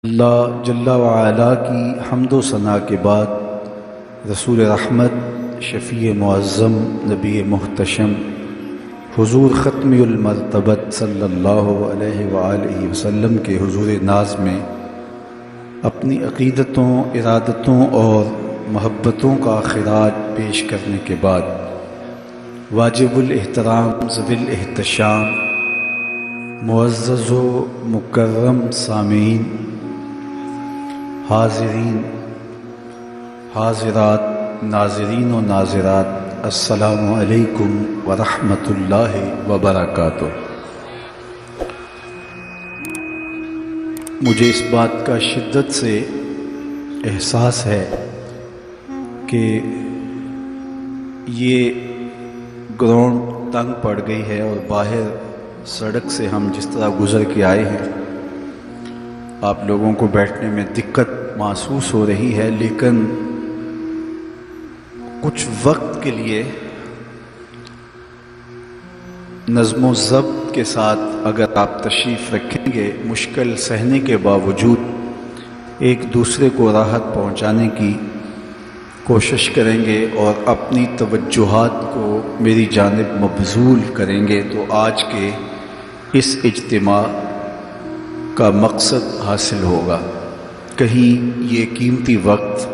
اللہ جل وعلا کی حمد و ثنا کے بعد رسول رحمت شفیع معظم نبی محتشم حضور ختم المرتبت صلی اللہ علیہ وآلہ وسلم کے حضور ناز میں اپنی عقیدتوں، ارادتوں اور محبتوں کا خراج پیش کرنے کے بعد واجب الاحترام ذوی الاحتشام معزز و مکرم سامعین، حاضرین حاضرات، ناظرین و ناظرات، السلام علیکم ورحمۃ اللہ وبرکاتہ۔ مجھے اس بات کا شدت سے احساس ہے کہ یہ گراؤنڈ تنگ پڑ گئی ہے اور باہر سڑک سے ہم جس طرح گزر کے آئے ہیں آپ لوگوں کو بیٹھنے میں دقت محسوس ہو رہی ہے، لیکن کچھ وقت کے لیے نظم و ضبط کے ساتھ اگر آپ تشریف رکھیں گے، مشکل سہنے کے باوجود ایک دوسرے کو راحت پہنچانے کی کوشش کریں گے اور اپنی توجہات کو میری جانب مبذول کریں گے تو آج کے اس اجتماع کا مقصد حاصل ہوگا۔ کہیں یہ قیمتی وقت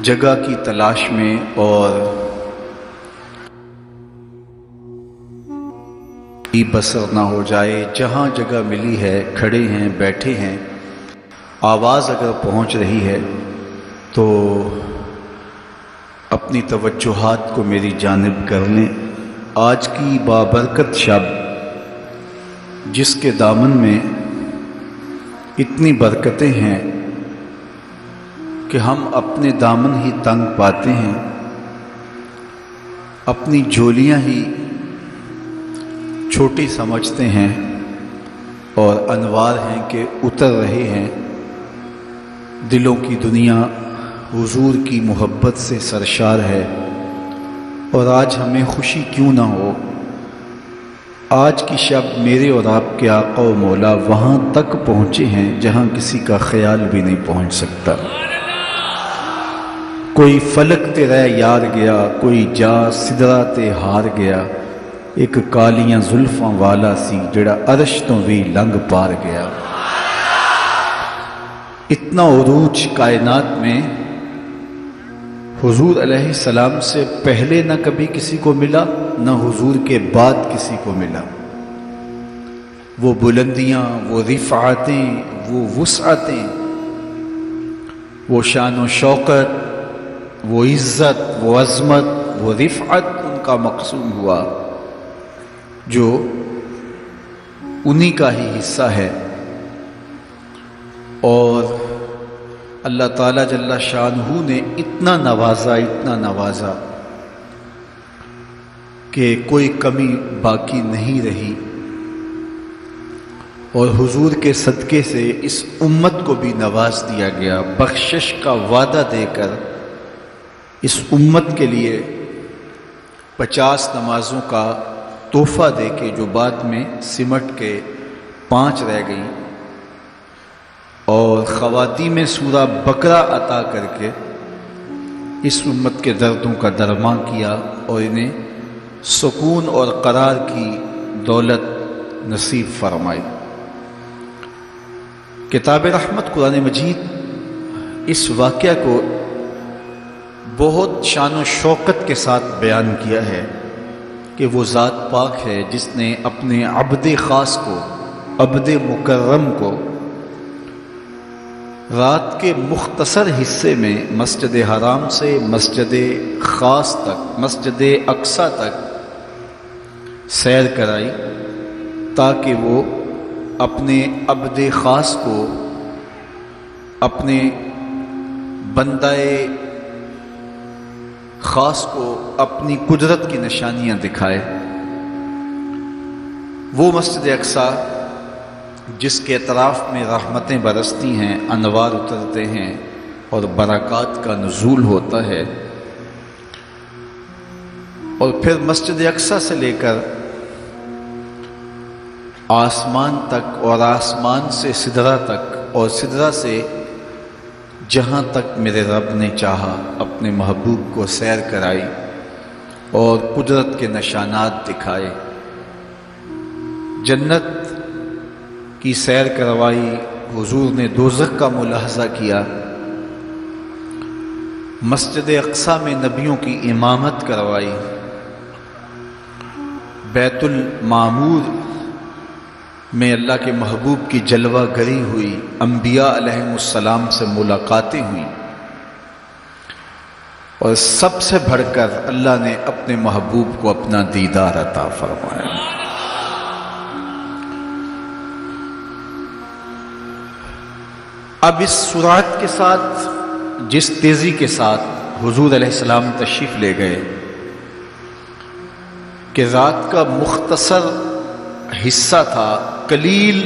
جگہ کی تلاش میں اور بسر نہ ہو جائے، جہاں جگہ ملی ہے کھڑے ہیں، بیٹھے ہیں، آواز اگر پہنچ رہی ہے تو اپنی توجہات کو میری جانب کر لیں۔ آج کی بابرکت شب جس کے دامن میں اتنی برکتیں ہیں کہ ہم اپنے دامن ہی تنگ پاتے ہیں، اپنی جھولیاں ہی چھوٹی سمجھتے ہیں اور انوار ہیں کہ اتر رہے ہیں۔ دلوں کی دنیا حضور کی محبت سے سرشار ہے، اور آج ہمیں خوشی کیوں نہ ہو۔ آج کی شب میرے اور آپ کے آقا و مولا وہاں تک پہنچے ہیں جہاں کسی کا خیال بھی نہیں پہنچ سکتا۔ کوئی فلک تے رہ یار گیا، کوئی جا سدرا تے ہار گیا، ایک کالیاں زلفاں والا سی جڑا عرش تو بھی لنگ پار گیا۔ اتنا عروج کائنات میں حضور علیہ السلام سے پہلے نہ کبھی کسی کو ملا، نہ حضور کے بعد کسی کو ملا۔ وہ بلندیاں، وہ رفعتیں، وہ وسعتیں، وہ شان و شوکت، وہ عزت، وہ عظمت، وہ رفعت ان کا مقسوم ہوا جو انہی کا ہی حصہ ہے۔ اور اللہ تعالیٰ جل شانہ نے اتنا نوازا کہ کوئی کمی باقی نہیں رہی، اور حضور کے صدقے سے اس امت کو بھی نواز دیا گیا، بخشش کا وعدہ دے کر اس امت کے لیے 50 نمازوں کا تحفہ دے کے، جو بعد میں سمٹ کے 5 رہ گئیں، اور خواتین سورہ بقرہ عطا کر کے اس امت کے دردوں کا درماں کیا اور انہیں سکون اور قرار کی دولت نصیب فرمائی۔ کتاب رحمت قرآن مجید اس واقعہ کو بہت شان و شوکت کے ساتھ بیان کیا ہے کہ وہ ذات پاک ہے جس نے اپنے عبد خاص کو، عبد مکرم کو، رات کے مختصر حصے میں مسجد حرام سے مسجد خاص تک، مسجد اقصیٰ تک سیر کرائی، تاکہ وہ اپنے عبد خاص کو، اپنے بندہ خاص کو اپنی قدرت کی نشانیاں دکھائے۔ وہ مسجد اقصیٰ جس کے اطراف میں رحمتیں برستی ہیں، انوار اترتے ہیں اور برکات کا نزول ہوتا ہے، اور پھر مسجد اقصیٰ سے لے کر آسمان تک اور آسمان سے سدرہ تک اور سدرہ سے جہاں تک میرے رب نے چاہا اپنے محبوب کو سیر کرائی اور قدرت کے نشانات دکھائے، جنت کی سیر کروائی، حضور نے دوزخ کا ملاحظہ کیا، مسجد اقصیٰ میں نبیوں کی امامت کروائی، بیت المعمور میں اللہ کے محبوب کی جلوہ گری ہوئی، انبیاء علیہم السلام سے ملاقاتیں ہوئیں، اور سب سے بڑھ کر اللہ نے اپنے محبوب کو اپنا دیدار عطا فرمایا۔ اب اس سرعت کے ساتھ، جس تیزی کے ساتھ حضور علیہ السلام تشریف لے گئے کہ رات کا مختصر حصہ تھا، قلیل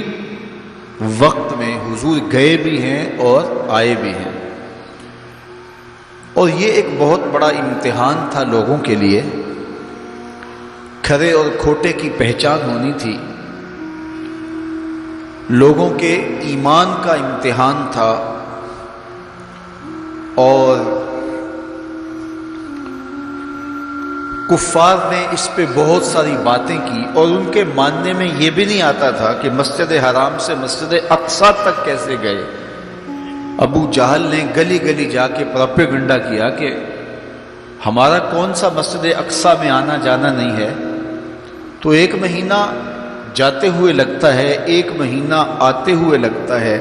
وقت میں حضور گئے بھی ہیں اور آئے بھی ہیں، اور یہ ایک بہت بڑا امتحان تھا لوگوں کے لیے۔ کھرے اور کھوٹے کی پہچان ہونی تھی، لوگوں کے ایمان کا امتحان تھا، اور کفار نے اس پہ بہت ساری باتیں کی، اور ان کے ماننے میں یہ بھی نہیں آتا تھا کہ مسجد حرام سے مسجد اقصیٰ تک کیسے گئے۔ ابو جہل نے گلی گلی جا کے پروپیگنڈا کیا کہ ہمارا کون سا مسجد اقصیٰ میں آنا جانا نہیں ہے، تو 1 مہینہ جاتے ہوئے لگتا ہے، 1 مہینہ آتے ہوئے لگتا ہے،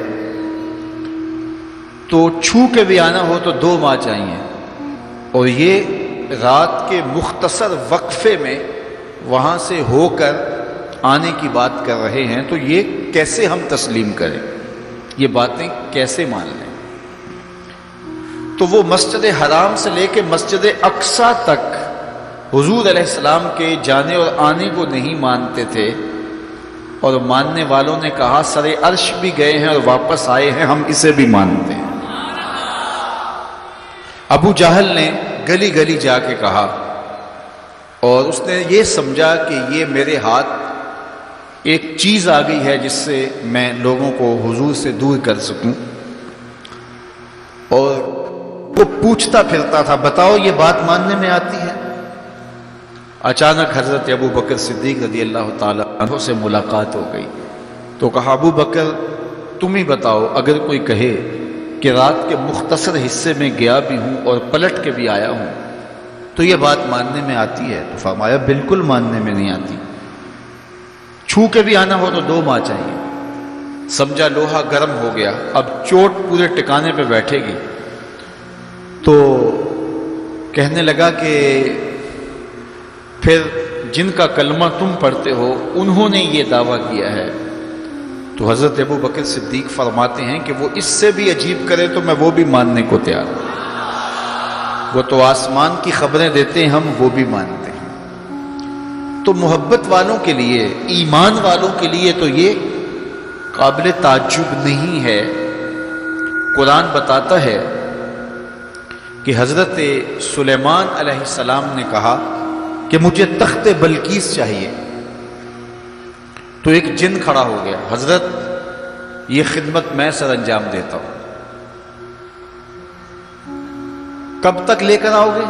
تو چھو کے بھی آنا ہو تو 2 ماہ چاہیے، اور یہ رات کے مختصر وقفے میں وہاں سے ہو کر آنے کی بات کر رہے ہیں، تو یہ کیسے ہم تسلیم کریں، یہ باتیں کیسے مان لیں؟ تو وہ مسجد حرام سے لے کے مسجد اقصیٰ تک حضور علیہ السلام کے جانے اور آنے کو نہیں مانتے تھے، اور ماننے والوں نے کہا سر عرش بھی گئے ہیں اور واپس آئے ہیں، ہم اسے بھی مانتے ہیں۔ ابو جہل نے گلی گلی جا کے کہا، اور اس نے یہ سمجھا کہ یہ میرے ہاتھ ایک چیز آ گئی ہے جس سے میں لوگوں کو حضور سے دور کر سکوں، اور وہ پوچھتا پھرتا تھا بتاؤ یہ بات ماننے میں آتی ہے؟ اچانک حضرت ابو بکر صدیق رضی اللہ تعالیٰ عنہ سے ملاقات ہو گئی، تو کہا ابو بکر تم ہی بتاؤ، اگر کوئی کہے کہ رات کے مختصر حصے میں گیا بھی ہوں اور پلٹ کے بھی آیا ہوں تو یہ بات ماننے میں آتی ہے؟ تو فرمایا بالکل ماننے میں نہیں آتی، چھو کے بھی آنا ہو تو 2 ماہ چاہیے۔ سمجھا لوہا گرم ہو گیا، اب چوٹ پورے ٹکانے پہ بیٹھے گی، تو کہنے لگا کہ پھر جن کا کلمہ تم پڑھتے ہو انہوں نے یہ دعویٰ کیا ہے۔ تو حضرت ابو بکر صدیق فرماتے ہیں کہ وہ اس سے بھی عجیب کرے تو میں وہ بھی ماننے کو تیار ہوں، وہ تو آسمان کی خبریں دیتے ہیں، ہم وہ بھی مانتے ہیں۔ تو محبت والوں کے لیے، ایمان والوں کے لیے تو یہ قابل تعجب نہیں ہے۔ قرآن بتاتا ہے کہ حضرت سلیمان علیہ السلام نے کہا کہ مجھے تخت بلقیس چاہیے، تو ایک جن کھڑا ہو گیا، حضرت یہ خدمت میں سر انجام دیتا ہوں، کب تک لے کر آؤ گے؟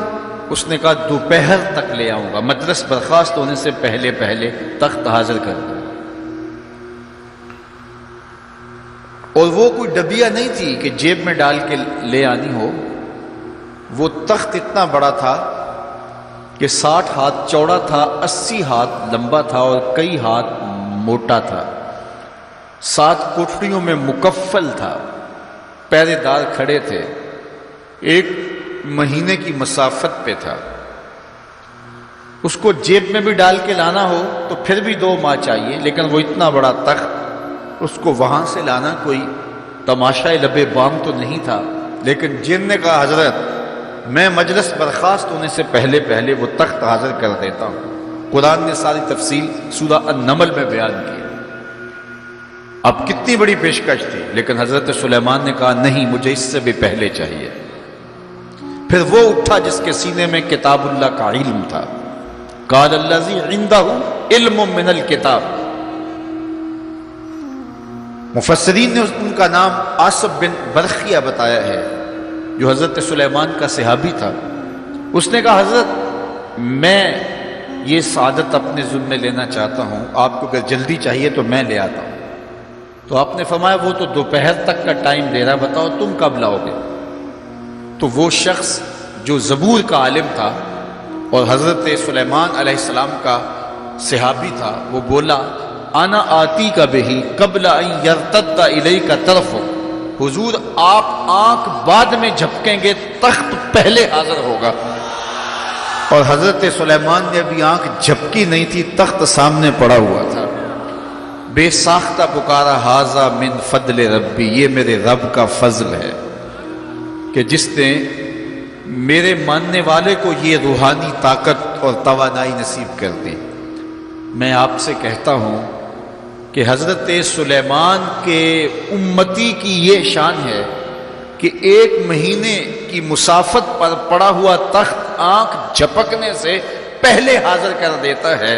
اس نے کہا دوپہر تک لے آؤں گا، مجلس برخاست ہونے سے پہلے پہلے تخت حاضر کر دو۔ اور وہ کوئی ڈبیا نہیں تھی کہ جیب میں ڈال کے لے آنی ہو، وہ تخت اتنا بڑا تھا کہ 60 ہاتھ چوڑا تھا، 80 ہاتھ لمبا تھا اور کئی ہاتھ موٹا تھا، 7 کوٹڑیوں میں مکفل تھا، پہرے دار کھڑے تھے، 1 مہینے کی مسافت پہ تھا۔ اس کو جیب میں بھی ڈال کے لانا ہو تو پھر بھی 2 ماہ چاہیے، لیکن وہ اتنا بڑا تخت، اس کو وہاں سے لانا کوئی تماشائے لبے بام تو نہیں تھا۔ لیکن جن نے کہا حضرت میں مجلس برخاست ہونے سے پہلے پہلے وہ تخت حاضر کر دیتا ہوں۔ قرآن نے ساری تفصیل سورہ النمل میں بیان کی۔ اب کتنی بڑی پیشکش تھی، لیکن حضرت سلیمان نے کہا نہیں، مجھے اس سے بھی پہلے چاہیے۔ پھر وہ اٹھا جس کے سینے میں کتاب اللہ کا علم تھا، قال الذی عنده علم من الکتاب، مفسرین نے ان کا نام آصب بن برخیہ بتایا ہے، جو حضرت سلیمان کا صحابی تھا۔ اس نے کہا حضرت میں یہ سعادت اپنے ذمے لینا چاہتا ہوں، آپ کو اگر جلدی چاہیے تو میں لے آتا ہوں۔ تو آپ نے فرمایا وہ تو دوپہر تک کا ٹائم دے رہا، بتاؤ تم کب لاؤ گے؟ تو وہ شخص جو زبور کا عالم تھا اور حضرت سلیمان علیہ السلام کا صحابی تھا، وہ بولا انا آتی کا بہی قبل ان یرتد الیک طرف، حضور آپ آنکھ بعد میں جھپکیں گے، تخت پہلے حاضر ہوگا۔ اور حضرت سلیمان نے ابھی آنکھ جھپکی نہیں تھی، تخت سامنے پڑا ہوا تھا۔ بے ساختہ پکارا ھذا من فضل ربی، یہ میرے رب کا فضل ہے کہ جس نے میرے ماننے والے کو یہ روحانی طاقت اور توانائی نصیب کر دی۔ میں آپ سے کہتا ہوں کہ حضرت سلیمان کے امتی کی یہ شان ہے کہ 1 مہینے کی مسافت پر پڑا ہوا تخت آنکھ جھپکنے سے پہلے حاضر کر دیتا ہے،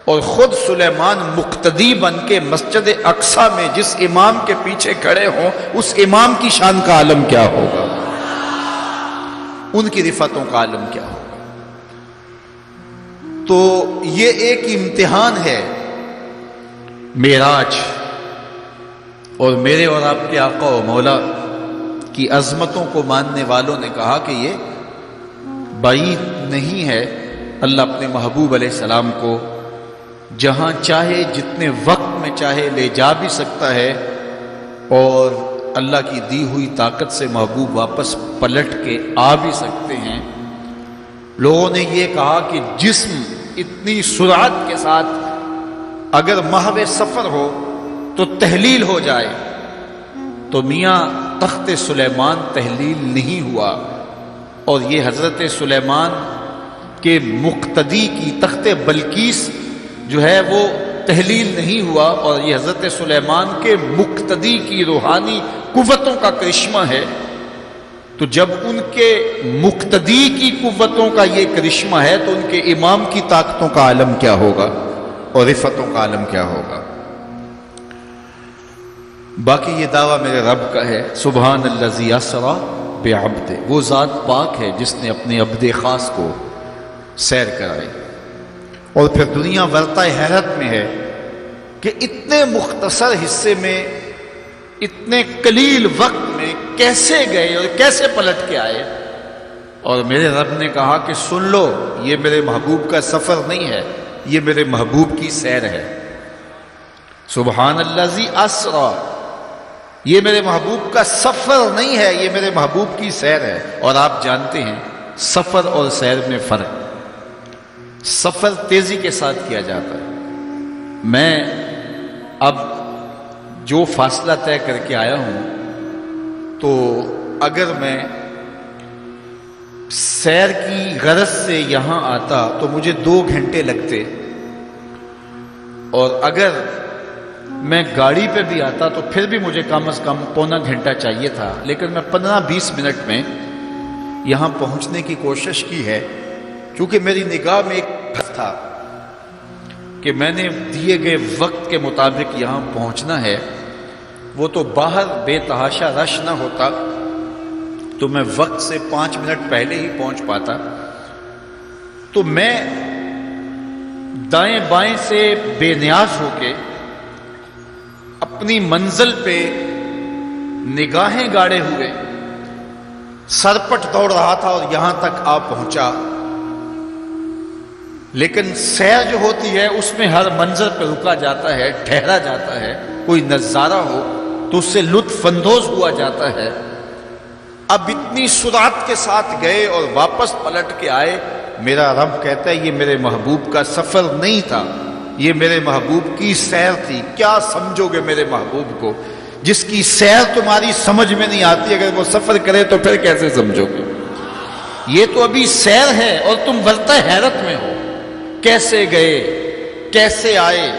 اور خود سلیمان مقتدی بن کے مسجد اقصی میں جس امام کے پیچھے کھڑے ہوں، اس امام کی شان کا عالم کیا ہوگا، ان کی رفعتوں کا عالم کیا ہوگا۔ تو یہ ایک امتحان ہے معراج، اور میرے اور آپ کے آقا و مولا کی عظمتوں کو ماننے والوں نے کہا کہ یہ بعید نہیں ہے، اللہ اپنے محبوب علیہ السلام کو جہاں چاہے جتنے وقت میں چاہے لے جا بھی سکتا ہے، اور اللہ کی دی ہوئی طاقت سے محبوب واپس پلٹ کے آ بھی سکتے ہیں۔ لوگوں نے یہ کہا کہ جسم اتنی سرعت کے ساتھ اگر محو سفر ہو تو تحلیل ہو جائے، تو میاں تخت سلیمان تحلیل نہیں ہوا، اور یہ حضرت سلیمان کے مقتدی کی تخت بلقیس جو ہے وہ تحلیل نہیں ہوا، اور یہ حضرت سلیمان کے مقتدی کی روحانی قوتوں کا کرشمہ ہے۔ تو جب ان کے مقتدی کی قوتوں کا یہ کرشمہ ہے تو ان کے امام کی طاقتوں کا عالم کیا ہوگا اور رفعتوں کا عالم کیا ہوگا۔ باقی یہ دعویٰ میرے رب کا ہے، سبحان الذی اسری بعبدہ، وہ ذات پاک ہے جس نے اپنے عبد خاص کو سیر کرائی۔ اور پھر دنیا ورطہ حیرت میں ہے کہ اتنے مختصر حصے میں، اتنے قلیل وقت میں کیسے گئے اور کیسے پلٹ کے آئے۔ اور میرے رب نے کہا کہ سن لو، یہ میرے محبوب کا سفر نہیں ہے، یہ میرے محبوب کی سیر ہے۔ سبحان الذی اسری، یہ میرے محبوب کا سفر نہیں ہے، یہ میرے محبوب کی سیر ہے۔ اور آپ جانتے ہیں سفر اور سیر میں فرق، سفر تیزی کے ساتھ کیا جاتا ہے۔ میں اب جو فاصلہ طے کر کے آیا ہوں، تو اگر میں سیر کی غرض سے یہاں آتا تو مجھے 2 گھنٹے لگتے، اور اگر میں گاڑی پہ بھی آتا تو پھر بھی مجھے کم از کم پونا گھنٹہ چاہیے تھا، لیکن میں 15-20 منٹ میں یہاں پہنچنے کی کوشش کی ہے، کیونکہ میری نگاہ میں ایک حد تھا کہ میں نے دیے گئے وقت کے مطابق یہاں پہنچنا ہے۔ وہ تو باہر بے تحاشا رش نہ ہوتا تو میں وقت سے 5 منٹ پہلے ہی پہنچ پاتا۔ تو میں دائیں بائیں سے بے نیاز ہو کے اپنی منزل پہ نگاہیں گاڑے ہوئے سرپٹ دوڑ رہا تھا، اور یہاں تک آ پہنچا۔ لیکن سیر جو ہوتی ہے اس میں ہر منظر پہ رکا جاتا ہے، ٹھہرا جاتا ہے، کوئی نظارہ ہو تو اس سے لطف اندوز ہوا جاتا ہے۔ اب اتنی سرعت کے ساتھ گئے اور واپس پلٹ کے آئے، میرا رب کہتا ہے یہ میرے محبوب کا سفر نہیں تھا، یہ میرے محبوب کی سیر تھی۔ کیا سمجھو گے میرے محبوب کو جس کی سیر تمہاری سمجھ میں نہیں آتی؟ اگر وہ سفر کرے تو پھر کیسے سمجھو گے؟ یہ تو ابھی سیر ہے اور تم ورطہ حیرت میں ہو، کیسے گئے کیسے آئے۔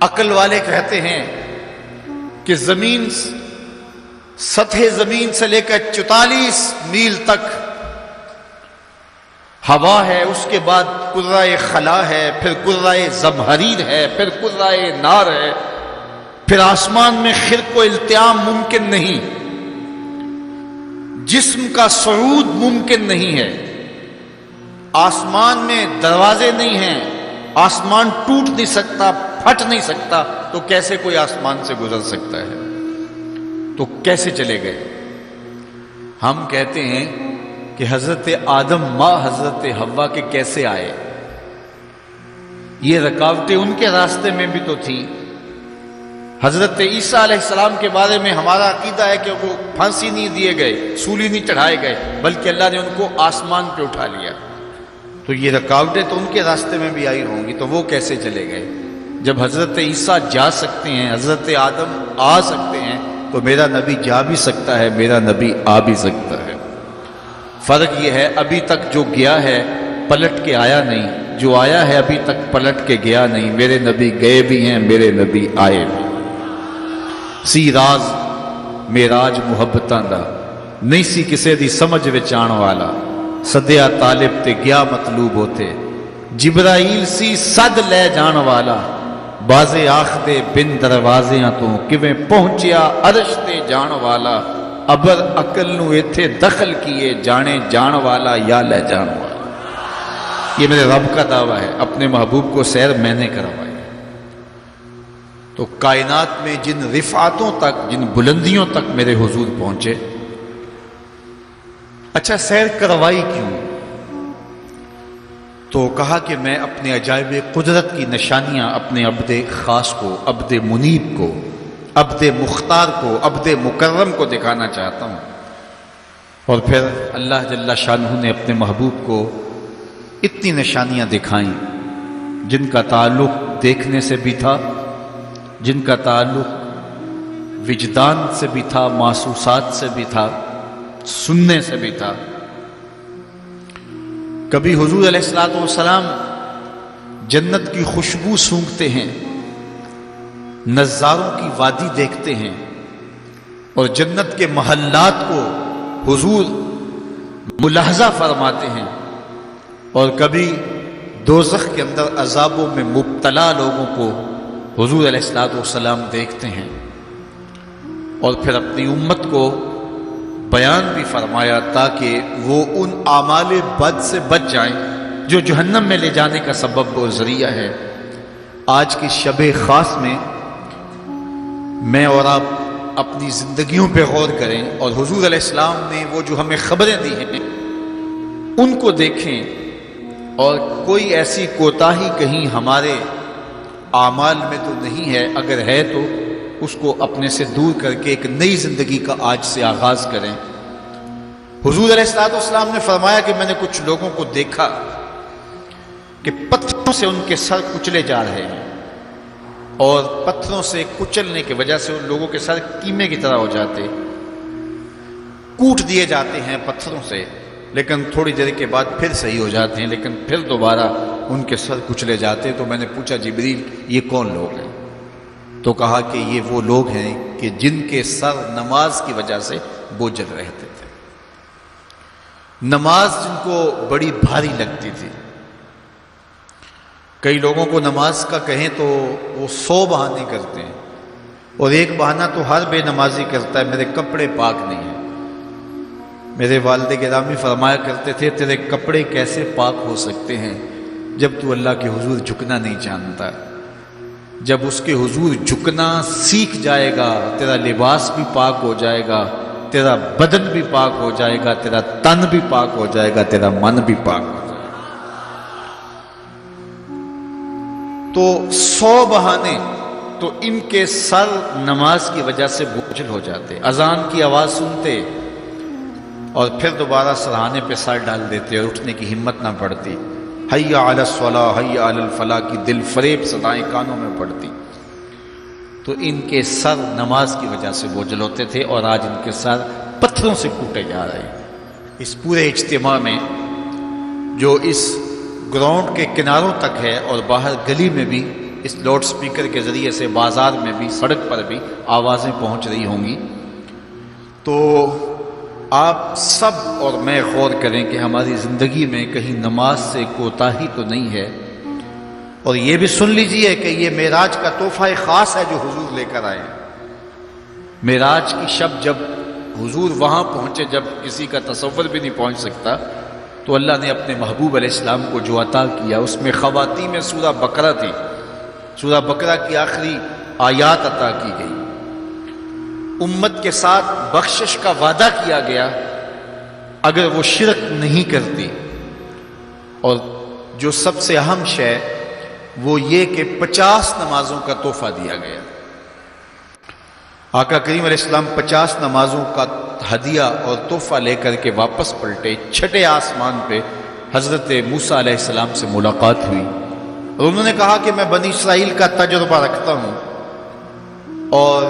عقل والے کہتے ہیں کہ زمین، سطح زمین سے لے کر 44 میل تک ہوا ہے، اس کے بعد کرۂ خلا ہے، پھر کرۂ زمہریر ہے، پھر کرۂ نار ہے، پھر آسمان میں خرق و التیام ممکن نہیں، جسم کا صعود ممکن نہیں ہے، آسمان میں دروازے نہیں ہیں، آسمان ٹوٹ نہیں سکتا، پھٹ نہیں سکتا، تو کیسے کوئی آسمان سے گزر سکتا ہے؟ تو کیسے چلے گئے؟ ہم کہتے ہیں کہ حضرت آدم ماں حضرت حوا کے کیسے آئے؟ یہ رکاوٹیں ان کے راستے میں بھی تو تھیں۔ حضرت عیسیٰ علیہ السلام کے بارے میں ہمارا عقیدہ ہے کہ وہ پھانسی نہیں دیے گئے، سولی نہیں چڑھائے گئے، بلکہ اللہ نے ان کو آسمان پہ اٹھا لیا۔ تو یہ رکاوٹیں تو ان کے راستے میں بھی آئی ہوں گی، تو وہ کیسے چلے گئے؟ جب حضرت عیسیٰ جا سکتے ہیں، حضرت آدم آ سکتے ہیں، تو میرا نبی جا بھی سکتا ہے، میرا نبی آ بھی سکتا ہے۔ فرق یہ ہے، ابھی تک جو گیا ہے پلٹ کے آیا نہیں، جو آیا ہے ابھی تک پلٹ کے گیا نہیں۔ میرے نبی گئے بھی ہیں، میرے نبی آئے بھی۔ سی راز میراج محبتاں دا نہیں سی کسے دی سمجھ وچ آن والا، سدیا طالب تے گیا مطلوب ہوتے، جبرائیل سی صد لے جان والا، بازے آخ دے بن دروازیاں تو کیویں پہنچیا عرش تے جان والا، ابر عقل نو ایتھے دخل کیے، جانے جان والا یا لے جان والا۔ یہ میرے رب کا دعویٰ ہے، اپنے محبوب کو سیر میں نے کروائی۔ تو کائنات میں جن رفعتوں تک، جن بلندیوں تک میرے حضور پہنچے، اچھا سیر کروائی کیوں؟ تو کہا کہ میں اپنے عجائب قدرت کی نشانیاں اپنے عبد خاص کو، عبد منیب کو، عبد مختار کو، عبد مکرم کو دکھانا چاہتا ہوں۔ اور پھر اللہ جل شانہ نے اپنے محبوب کو اتنی نشانیاں دکھائیں جن کا تعلق دیکھنے سے بھی تھا، جن کا تعلق وجدان سے بھی تھا، محسوسات سے بھی تھا، سننے سے بھی تھا۔ کبھی حضور علیہ الصلوۃ والسلام جنت کی خوشبو سونگھتے ہیں، نظاروں کی وادی دیکھتے ہیں، اور جنت کے محلات کو حضور ملاحظہ فرماتے ہیں، اور کبھی دوزخ کے اندر عذابوں میں مبتلا لوگوں کو حضور علیہ الصلوۃ والسلام دیکھتے ہیں، اور پھر اپنی امت کو بیان بھی فرمایا تاکہ وہ ان اعمال بد سے بچ جائیں جو جہنم میں لے جانے کا سبب و ذریعہ ہے۔ آج کی شب خاص میں میں اور آپ اپنی زندگیوں پہ غور کریں، اور حضور علیہ السلام نے وہ جو ہمیں خبریں دی ہیں ان کو دیکھیں، اور کوئی ایسی کوتاہی کہیں ہمارے اعمال میں تو نہیں ہے، اگر ہے تو اس کو اپنے سے دور کر کے ایک نئی زندگی کا آج سے آغاز کریں۔ حضور علیہ الصلوۃ والسلام نے فرمایا کہ میں نے کچھ لوگوں کو دیکھا کہ پتھروں سے ان کے سر کچلے جا رہے ہیں، اور پتھروں سے کچلنے کی وجہ سے ان لوگوں کے سر کیمے کی طرح ہو جاتے، کوٹ دیے جاتے ہیں پتھروں سے، لیکن تھوڑی دیر کے بعد پھر صحیح ہو جاتے ہیں، لیکن پھر دوبارہ ان کے سر کچلے جاتے۔ تو میں نے پوچھا جبریل یہ کون لوگ ہیں؟ تو کہا کہ یہ وہ لوگ ہیں کہ جن کے سر نماز کی وجہ سے بوجھل رہتے تھے، نماز جن کو بڑی بھاری لگتی تھی۔ کئی لوگوں کو نماز کا کہیں تو وہ 100 بہانے کرتے ہیں، اور ایک بہانہ تو ہر بے نمازی کرتا ہے، میرے کپڑے پاک نہیں ہیں۔ میرے والد گرامی فرمایا کرتے تھے تیرے کپڑے کیسے پاک ہو سکتے ہیں جب تو اللہ کے حضور جھکنا نہیں جانتا؟ جب اس کے حضور جھکنا سیکھ جائے گا، تیرا لباس بھی پاک ہو جائے گا، تیرا بدن بھی پاک ہو جائے گا، تیرا تن بھی پاک ہو جائے گا، تیرا من بھی پاک ہو جائے گا۔ تو 100 بہانے، تو ان کے سر نماز کی وجہ سے بوجھل ہو جاتے، اذان کی آواز سنتے اور پھر دوبارہ سرہانے پہ سر ڈال دیتے، اور اٹھنے کی ہمت نہ پڑتی۔ حی علی الصلاۃ حی علی الفلاح کی دل فریب صدائیں کانوں میں پڑتی۔ تو ان کے سر نماز کی وجہ سے بوجھل ہوتے تھے، اور آج ان کے سر پتھروں سے کوٹے جا رہے ہیں۔ اس پورے اجتماع میں جو اس گراؤنڈ کے کناروں تک ہے، اور باہر گلی میں بھی اس لاؤڈ سپیکر کے ذریعے سے بازار میں بھی، سڑک پر بھی آوازیں پہنچ رہی ہوں گی، تو آپ سب اور میں غور کریں کہ ہماری زندگی میں کہیں نماز سے کوتاہی تو نہیں ہے، اور یہ بھی سن لیجئے کہ یہ معراج کا تحفہ خاص ہے جو حضور لے کر آئے ہیں۔ معراج کی شب جب حضور وہاں پہنچے، جب کسی کا تصور بھی نہیں پہنچ سکتا، تو اللہ نے اپنے محبوب علیہ السلام کو جو عطا کیا اس میں خواتین میں سورہ بقرہ تھی۔ سورہ بقرہ کی آخری آیات عطا کی گئی۔ امت کے ساتھ بخشش کا وعدہ کیا گیا اگر وہ شرک نہیں کرتی، اور جو سب سے اہم شے وہ یہ کہ 50 نمازوں کا تحفہ دیا گیا۔ آقا کریم علیہ السلام 50 نمازوں کا ہدیہ اور تحفہ لے کر کے واپس پلٹے۔ چھٹے آسمان پہ حضرت موسیٰ علیہ السلام سے ملاقات ہوئی اور انہوں نے کہا کہ میں بنی اسرائیل کا تجربہ رکھتا ہوں، اور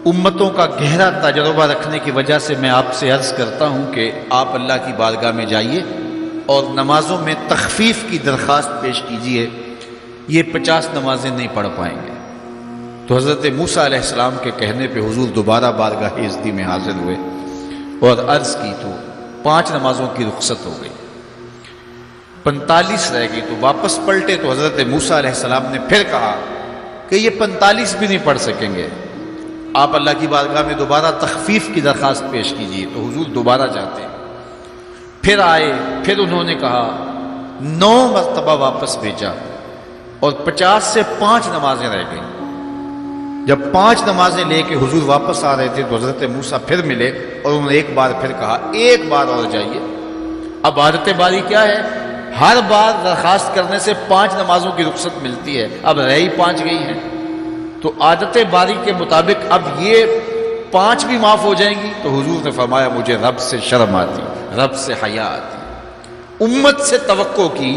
امتوں کا گہرا تجربہ رکھنے کی وجہ سے میں آپ سے عرض کرتا ہوں کہ آپ اللہ کی بارگاہ میں جائیے اور نمازوں میں تخفیف کی درخواست پیش کیجیے، یہ 50 نمازیں نہیں پڑھ پائیں گے۔ تو حضرت موسیٰ علیہ السلام کے کہنے پہ حضور دوبارہ بارگاہ عزتی میں حاضر ہوئے اور عرض کی تو 5 نمازوں کی رخصت ہو گئی، 45 رہ گئی۔ تو واپس پلٹے تو حضرت موسیٰ علیہ السلام نے پھر کہا کہ یہ 45 بھی نہیں پڑھ سکیں گے، آپ اللہ کی بارگاہ میں دوبارہ تخفیف کی درخواست پیش کیجیے۔ تو حضور دوبارہ جاتے، پھر آئے، پھر انہوں نے کہا، 9 مرتبہ واپس بھیجا اور 50 سے 5 نمازیں رہ گئیں۔ جب 5 نمازیں لے کے حضور واپس آ رہے تھے تو حضرت موسیٰ پھر ملے اور انہوں نے ایک بار پھر کہا ایک بار اور جائیے۔ اب عادت باری کیا ہے؟ ہر بار درخواست کرنے سے 5 نمازوں کی رخصت ملتی ہے، اب رہی 5 گئی ہیں، تو عادت باری کے مطابق اب یہ 5 بھی معاف ہو جائیں گی۔ تو حضور نے فرمایا مجھے رب سے شرم آتی، رب سے حیا آتی۔ امت سے توقع کی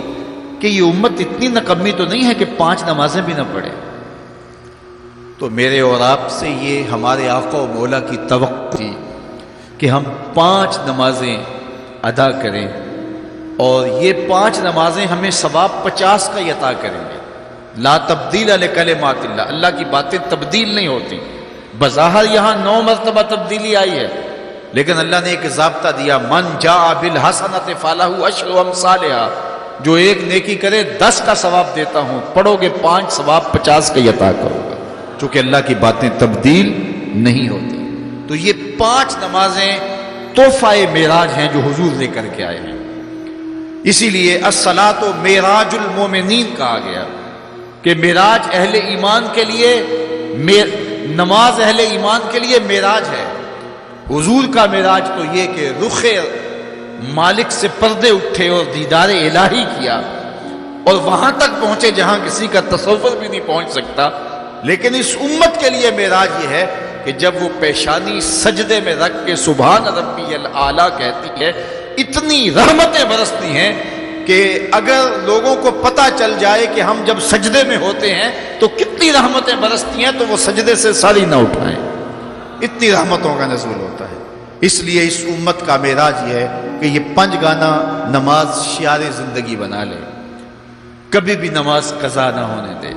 کہ یہ امت اتنی نکمی تو نہیں ہے کہ 5 نمازیں بھی نہ پڑھے۔ تو میرے اور آپ سے یہ ہمارے آقا و مولا کی توقع تھی کہ ہم 5 نمازیں ادا کریں، اور یہ 5 نمازیں ہمیں ثواب 50 کا عطا کریں گے۔ لا تبدیل لکلمات اللہ، اللہ کی باتیں تبدیل نہیں ہوتی۔ بظاہر یہاں 9 مرتبہ تبدیلی آئی ہے، لیکن اللہ نے ایک ضابطہ دیا، من جاء بالحسنۃ فلہ عشر امثالھا، جو ایک نیکی کرے 10 کا ثواب دیتا ہوں، پڑھو گے 5 ثواب 50 کا عطا کروں گا، چونکہ اللہ کی باتیں تبدیل نہیں ہوتی۔ تو یہ 5 نمازیں تحفہ معراج ہیں جو حضور لے کر کے آئے ہیں۔ اسی لیے الصلاۃ معراج المومنین کہا گیا کہ معراج اہل ایمان کے لیے، نماز اہل ایمان کے لیے معراج ہے۔ حضور کا معراج تو یہ کہ رخ مالک سے پردے اٹھے اور دیدار الہی کیا، اور وہاں تک پہنچے جہاں کسی کا تصور بھی نہیں پہنچ سکتا۔ لیکن اس امت کے لیے معراج یہ ہے کہ جب وہ پیشانی سجدے میں رکھ کے سبحان ربی الاعلیٰ کہتی ہے، اتنی رحمتیں برستی ہیں کہ اگر لوگوں کو پتہ چل جائے کہ ہم جب سجدے میں ہوتے ہیں تو کتنی رحمتیں برستی ہیں، تو وہ سجدے سے ساری نہ اٹھائیں، اتنی رحمتوں کا نزول ہوتا ہے۔ اس لیے اس امت کا معراج یہ ہے کہ یہ 5 گانا نماز شعار زندگی بنا لے، کبھی بھی نماز قضا نہ ہونے دے،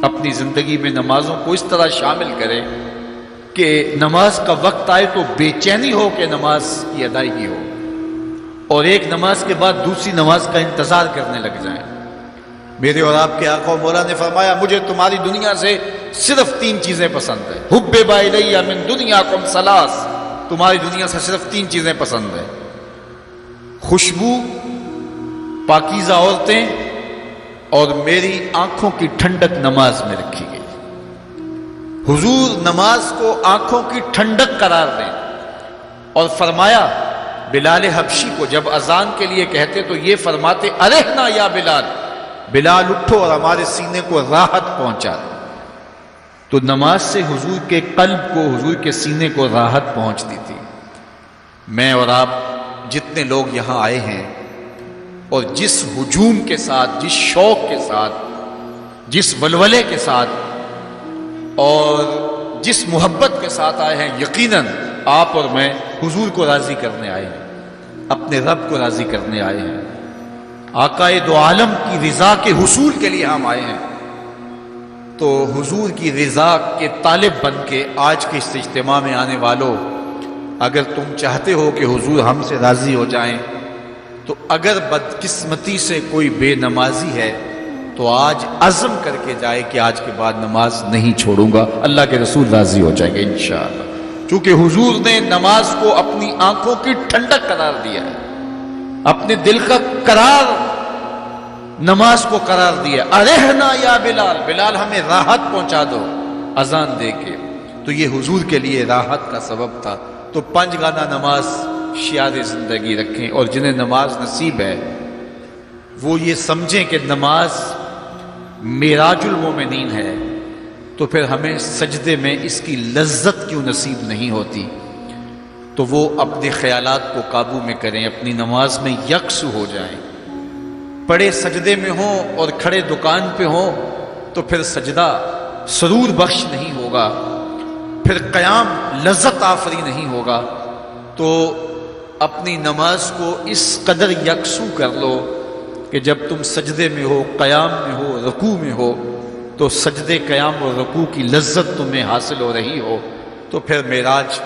اپنی زندگی میں نمازوں کو اس طرح شامل کرے کہ نماز کا وقت آئے تو بے چینی ہو کہ نماز کی ادائیگی ہو، اور ایک نماز کے بعد دوسری نماز کا انتظار کرنے لگ جائیں۔ میرے اور آپ کے آقا و مولا نے فرمایا مجھے تمہاری دنیا سے صرف 3 چیزیں پسند ہیں، حبب الی من دنیاکم ثلاث، تمہاری دنیا سے صرف 3 چیزیں پسند ہیں، خوشبو، پاکیزہ عورتیں، اور میری آنکھوں کی ٹھنڈک نماز میں رکھی گئی۔ حضور نماز کو آنکھوں کی ٹھنڈک قرار دیں، اور فرمایا بلال حبشی کو جب اذان کے لیے کہتے تو یہ فرماتے ارحنا یا بلال، بلال اٹھو اور ہمارے سینے کو راحت پہنچا دے۔ تو نماز سے حضور کے قلب کو، حضور کے سینے کو راحت پہنچتی تھی۔ میں اور آپ جتنے لوگ یہاں آئے ہیں اور جس ہجوم کے ساتھ، جس شوق کے ساتھ، جس ولولے کے ساتھ اور جس محبت کے ساتھ آئے ہیں، یقیناً آپ اور میں حضور کو راضی کرنے آئے ہیں، اپنے رب کو راضی کرنے آئے ہیں، آقا دو عالم کی رضا کے حصول کے لیے ہم آئے ہیں۔ تو حضور کی رضا کے طالب بن کے آج کے اس اجتماع میں آنے والوں، اگر تم چاہتے ہو کہ حضور ہم سے راضی ہو جائیں، تو اگر بدقسمتی سے کوئی بے نمازی ہے تو آج عزم کر کے جائے کہ آج کے بعد نماز نہیں چھوڑوں گا، اللہ کے رسول راضی ہو جائیں گے انشاءاللہ، چونکہ حضور نے نماز کو اپنی آنکھوں کی ٹھنڈک قرار دیا ہے، اپنے دل کا قرار نماز کو قرار دیا۔ ارحنا یا بلال، بلال ہمیں راحت پہنچا دو اذان دے کے، تو یہ حضور کے لیے راحت کا سبب تھا۔ تو 5 گانا نماز شعار زندگی رکھیں، اور جنہیں نماز نصیب ہے وہ یہ سمجھیں کہ نماز معراج المومنین ہے، تو پھر ہمیں سجدے میں اس کی لذت کیوں نصیب نہیں ہوتی؟ تو وہ اپنے خیالات کو قابو میں کریں، اپنی نماز میں یکسو ہو جائیں، پڑے سجدے میں ہوں اور کھڑے دکان پہ ہوں تو پھر سجدہ سرور بخش نہیں ہوگا، پھر قیام لذت آفری نہیں ہوگا۔ تو اپنی نماز کو اس قدر یکسو کر لو کہ جب تم سجدے میں ہو، قیام میں ہو، رکوع میں ہو، تو سجدے، قیام اور رکوع کی لذت تمہیں حاصل ہو رہی ہو، تو پھر معراج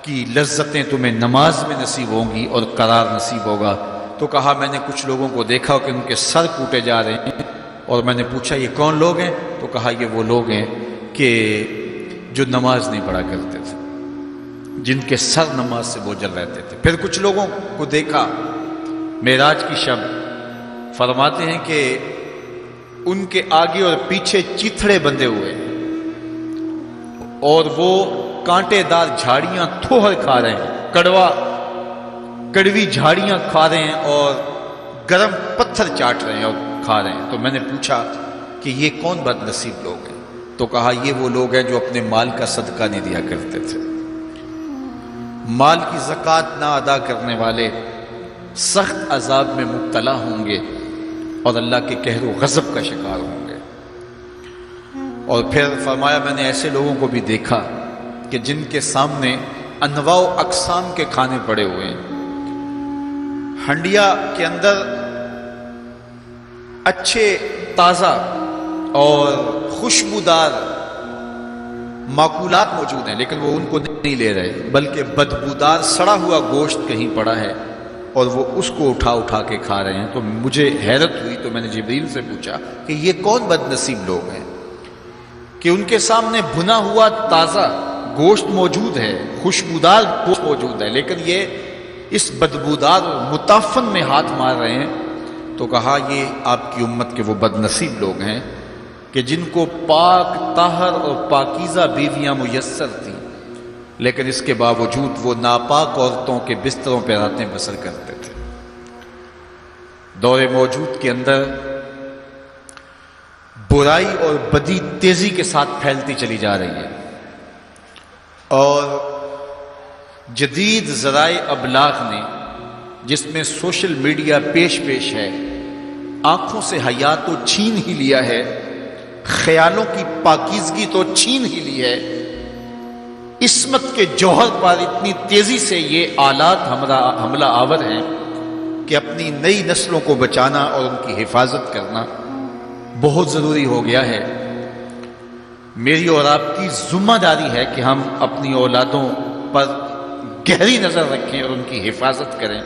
کی لذتیں تمہیں نماز میں نصیب ہوں گی اور قرار نصیب ہوگا۔ تو کہا میں نے کچھ لوگوں کو دیکھا کہ ان کے سر کوٹے جا رہے ہیں، اور میں نے پوچھا یہ کون لوگ ہیں؟ تو کہا یہ وہ لوگ ہیں کہ جو نماز نہیں پڑھا کرتے تھے، جن کے سر نماز سے بوجھل رہتے تھے۔ پھر کچھ لوگوں کو دیکھا معراج کی شب، فرماتے ہیں کہ ان کے آگے اور پیچھے چیتھڑے بندھے ہوئے ہیں، اور وہ کانٹے دار جھاڑیاں تھوہر کھا رہے ہیں، کڑوی جھاڑیاں کھا رہے ہیں اور گرم پتھر چاٹ رہے ہیں اور کھا رہے ہیں۔ تو میں نے پوچھا کہ یہ کون بد نصیب لوگ ہیں؟ تو کہا یہ وہ لوگ ہیں جو اپنے مال کا صدقہ نہیں دیا کرتے تھے، مال کی زکوٰۃ نہ ادا کرنے والے سخت عذاب میں مبتلا ہوں گے اور اللہ کے قہر و غضب کا شکار ہوں گے۔ اور پھر فرمایا میں نے ایسے لوگوں کو بھی دیکھا کہ جن کے سامنے انواع و اقسام کے کھانے پڑے ہوئے ہیں، ہنڈیا کے اندر اچھے تازہ اور خوشبودار معقولات موجود ہیں، لیکن وہ ان کو نہیں لے رہے، بلکہ بدبودار سڑا ہوا گوشت کہیں پڑا ہے اور وہ اس کو اٹھا کے کھا رہے ہیں۔ تو مجھے حیرت ہوئی، تو میں نے جبریل سے پوچھا کہ یہ کون بد نصیب لوگ ہیں کہ ان کے سامنے بھنا ہوا تازہ گوشت موجود ہے، خوشبودار گوشت موجود ہے، لیکن یہ اس بدبودار متعفن میں ہاتھ مار رہے ہیں۔ تو کہا یہ آپ کی امت کے وہ بد نصیب لوگ ہیں کہ جن کو پاک طاہر اور پاکیزہ بیویاں میسر تھیں، لیکن اس کے باوجود وہ ناپاک عورتوں کے بستروں پہ راتیں بسر کرتے تھے۔ دور موجود کے اندر برائی اور بدی تیزی کے ساتھ پھیلتی چلی جا رہی ہے، اور جدید ذرائع ابلاغ نے، جس میں سوشل میڈیا پیش ہے، آنکھوں سے حیا تو چھین ہی لیا ہے، خیالوں کی پاکیزگی تو چھین ہی لی ہے، عصمت کے جوہر پر اتنی تیزی سے یہ آلات حملہ آور ہیں کہ اپنی نئی نسلوں کو بچانا اور ان کی حفاظت کرنا بہت ضروری ہو گیا ہے۔ میری اور آپ کی ذمہ داری ہے کہ ہم اپنی اولادوں پر گہری نظر رکھیں اور ان کی حفاظت کریں،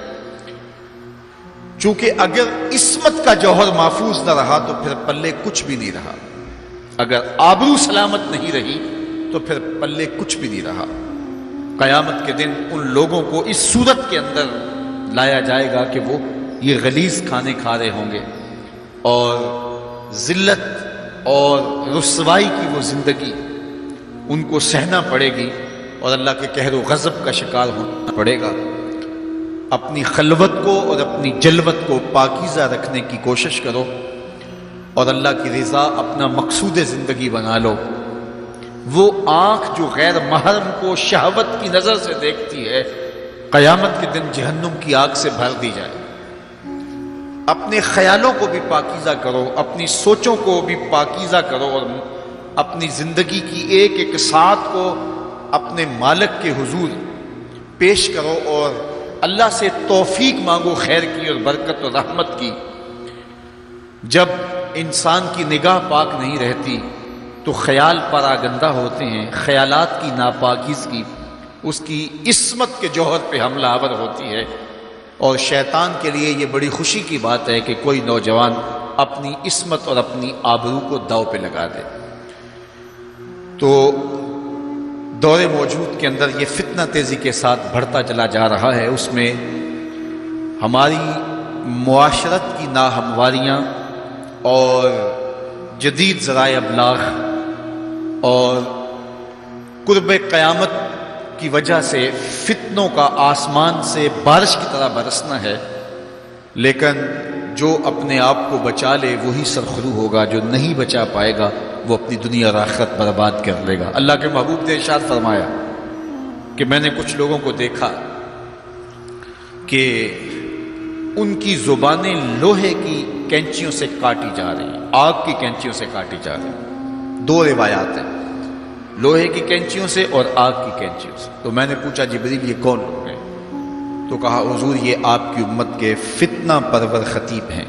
چونکہ اگر عصمت کا جوہر محفوظ نہ رہا تو پھر پلے کچھ بھی نہیں رہا، اگر آبرو سلامت نہیں رہی تو پھر پلے کچھ بھی نہیں رہا۔ قیامت کے دن ان لوگوں کو اس صورت کے اندر لایا جائے گا کہ وہ یہ غلیظ کھانے کھا رہے ہوں گے، اور ذلت اور رسوائی کی وہ زندگی ان کو سہنا پڑے گی، اور اللہ کے قہر و غضب کا شکار ہونا پڑے گا۔ اپنی خلوت کو اور اپنی جلوت کو پاکیزہ رکھنے کی کوشش کرو، اور اللہ کی رضا اپنا مقصود زندگی بنا لو۔ وہ آنکھ جو غیر محرم کو شہوت کی نظر سے دیکھتی ہے، قیامت کے دن جہنم کی آگ سے بھر دی جائے۔ اپنے خیالوں کو بھی پاکیزہ کرو، اپنی سوچوں کو بھی پاکیزہ کرو، اور اپنی زندگی کی ایک ایک ساتھ کو اپنے مالک کے حضور پیش کرو، اور اللہ سے توفیق مانگو خیر کی اور برکت اور رحمت کی۔ جب انسان کی نگاہ پاک نہیں رہتی تو خیال پراگندہ ہوتے ہیں، خیالات کی ناپاکیزگی اس کی عصمت کے جوہر پہ حملہ آور ہوتی ہے، اور شیطان کے لیے یہ بڑی خوشی کی بات ہے کہ کوئی نوجوان اپنی عصمت اور اپنی آبرو کو داؤ پہ لگا دے۔ تو دور موجود کے اندر یہ فتنہ تیزی کے ساتھ بڑھتا چلا جا رہا ہے، اس میں ہماری معاشرت کی ناہمواریاں اور جدید ذرائع ابلاغ اور قرب قیامت کی وجہ سے فتنوں کا آسمان سے بارش کی طرح برسنا ہے، لیکن جو اپنے آپ کو بچا لے وہی سرخرو ہوگا، جو نہیں بچا پائے گا وہ اپنی دنیا اور آخرت برباد کر لے گا۔ اللہ کے محبوب نے ارشاد فرمایا کہ میں نے کچھ لوگوں کو دیکھا کہ ان کی زبانیں لوہے کی کینچیوں سے کاٹی جا رہی ہیں، آگ کی کینچیوں سے کاٹی جا رہی ہیں۔ دو روایات ہیں، لوہے کی کینچیوں سے اور آگ کی کینچیوں سے۔ تو میں نے پوچھا جبریل یہ کون لوگ ہیں؟ تو کہا حضور یہ آپ کی امت کے فتنہ پرور خطیب ہیں،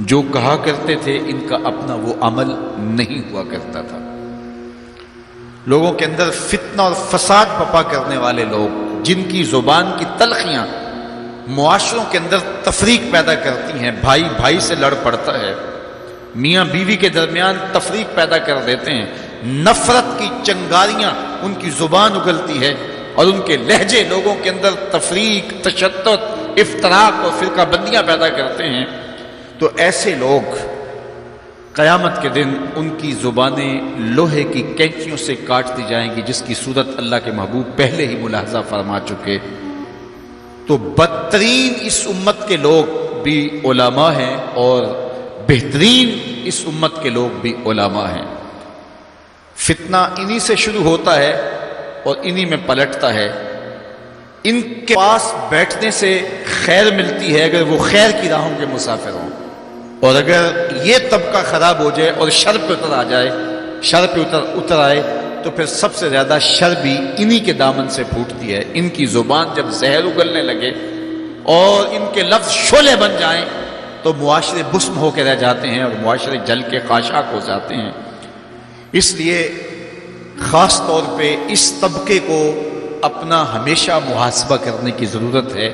جو کہا کرتے تھے ان کا اپنا وہ عمل نہیں ہوا کرتا تھا۔ لوگوں کے اندر فتنہ اور فساد پپا کرنے والے لوگ، جن کی زبان کی تلخیاں معاشروں کے اندر تفریق پیدا کرتی ہیں، بھائی بھائی سے لڑ پڑتا ہے، میاں بیوی کے درمیان تفریق پیدا کر دیتے ہیں، نفرت کی چنگاریاں ان کی زبان اگلتی ہے، اور ان کے لہجے لوگوں کے اندر تفریق، تشدد، افتراق اور فرقہ بندیاں پیدا کرتے ہیں۔ تو ایسے لوگ قیامت کے دن ان کی زبانیں لوہے کی کینچیوں سے کاٹ دی جائیں گی، جس کی صورت اللہ کے محبوب پہلے ہی ملاحظہ فرما چکے۔ تو بدترین اس امت کے لوگ بھی علماء ہیں اور بہترین اس امت کے لوگ بھی علماء ہیں۔ فتنہ انہی سے شروع ہوتا ہے اور انہی میں پلٹتا ہے۔ ان کے پاس بیٹھنے سے خیر ملتی ہے اگر وہ خیر کی راہوں کے مسافر ہوں، اور اگر یہ طبقہ خراب ہو جائے اور شر پہ اتر آ جائے، شر پہ اتر آئے تو پھر سب سے زیادہ شر بھی انہی کے دامن سے پھوٹتی ہے۔ ان کی زبان جب زہر اگلنے لگے اور ان کے لفظ شعلے بن جائیں تو معاشرے بسم ہو کے رہ جاتے ہیں اور معاشرے جل کے خاشاک ہو جاتے ہیں۔ اس لیے خاص طور پہ اس طبقے کو اپنا ہمیشہ محاسبہ کرنے کی ضرورت ہے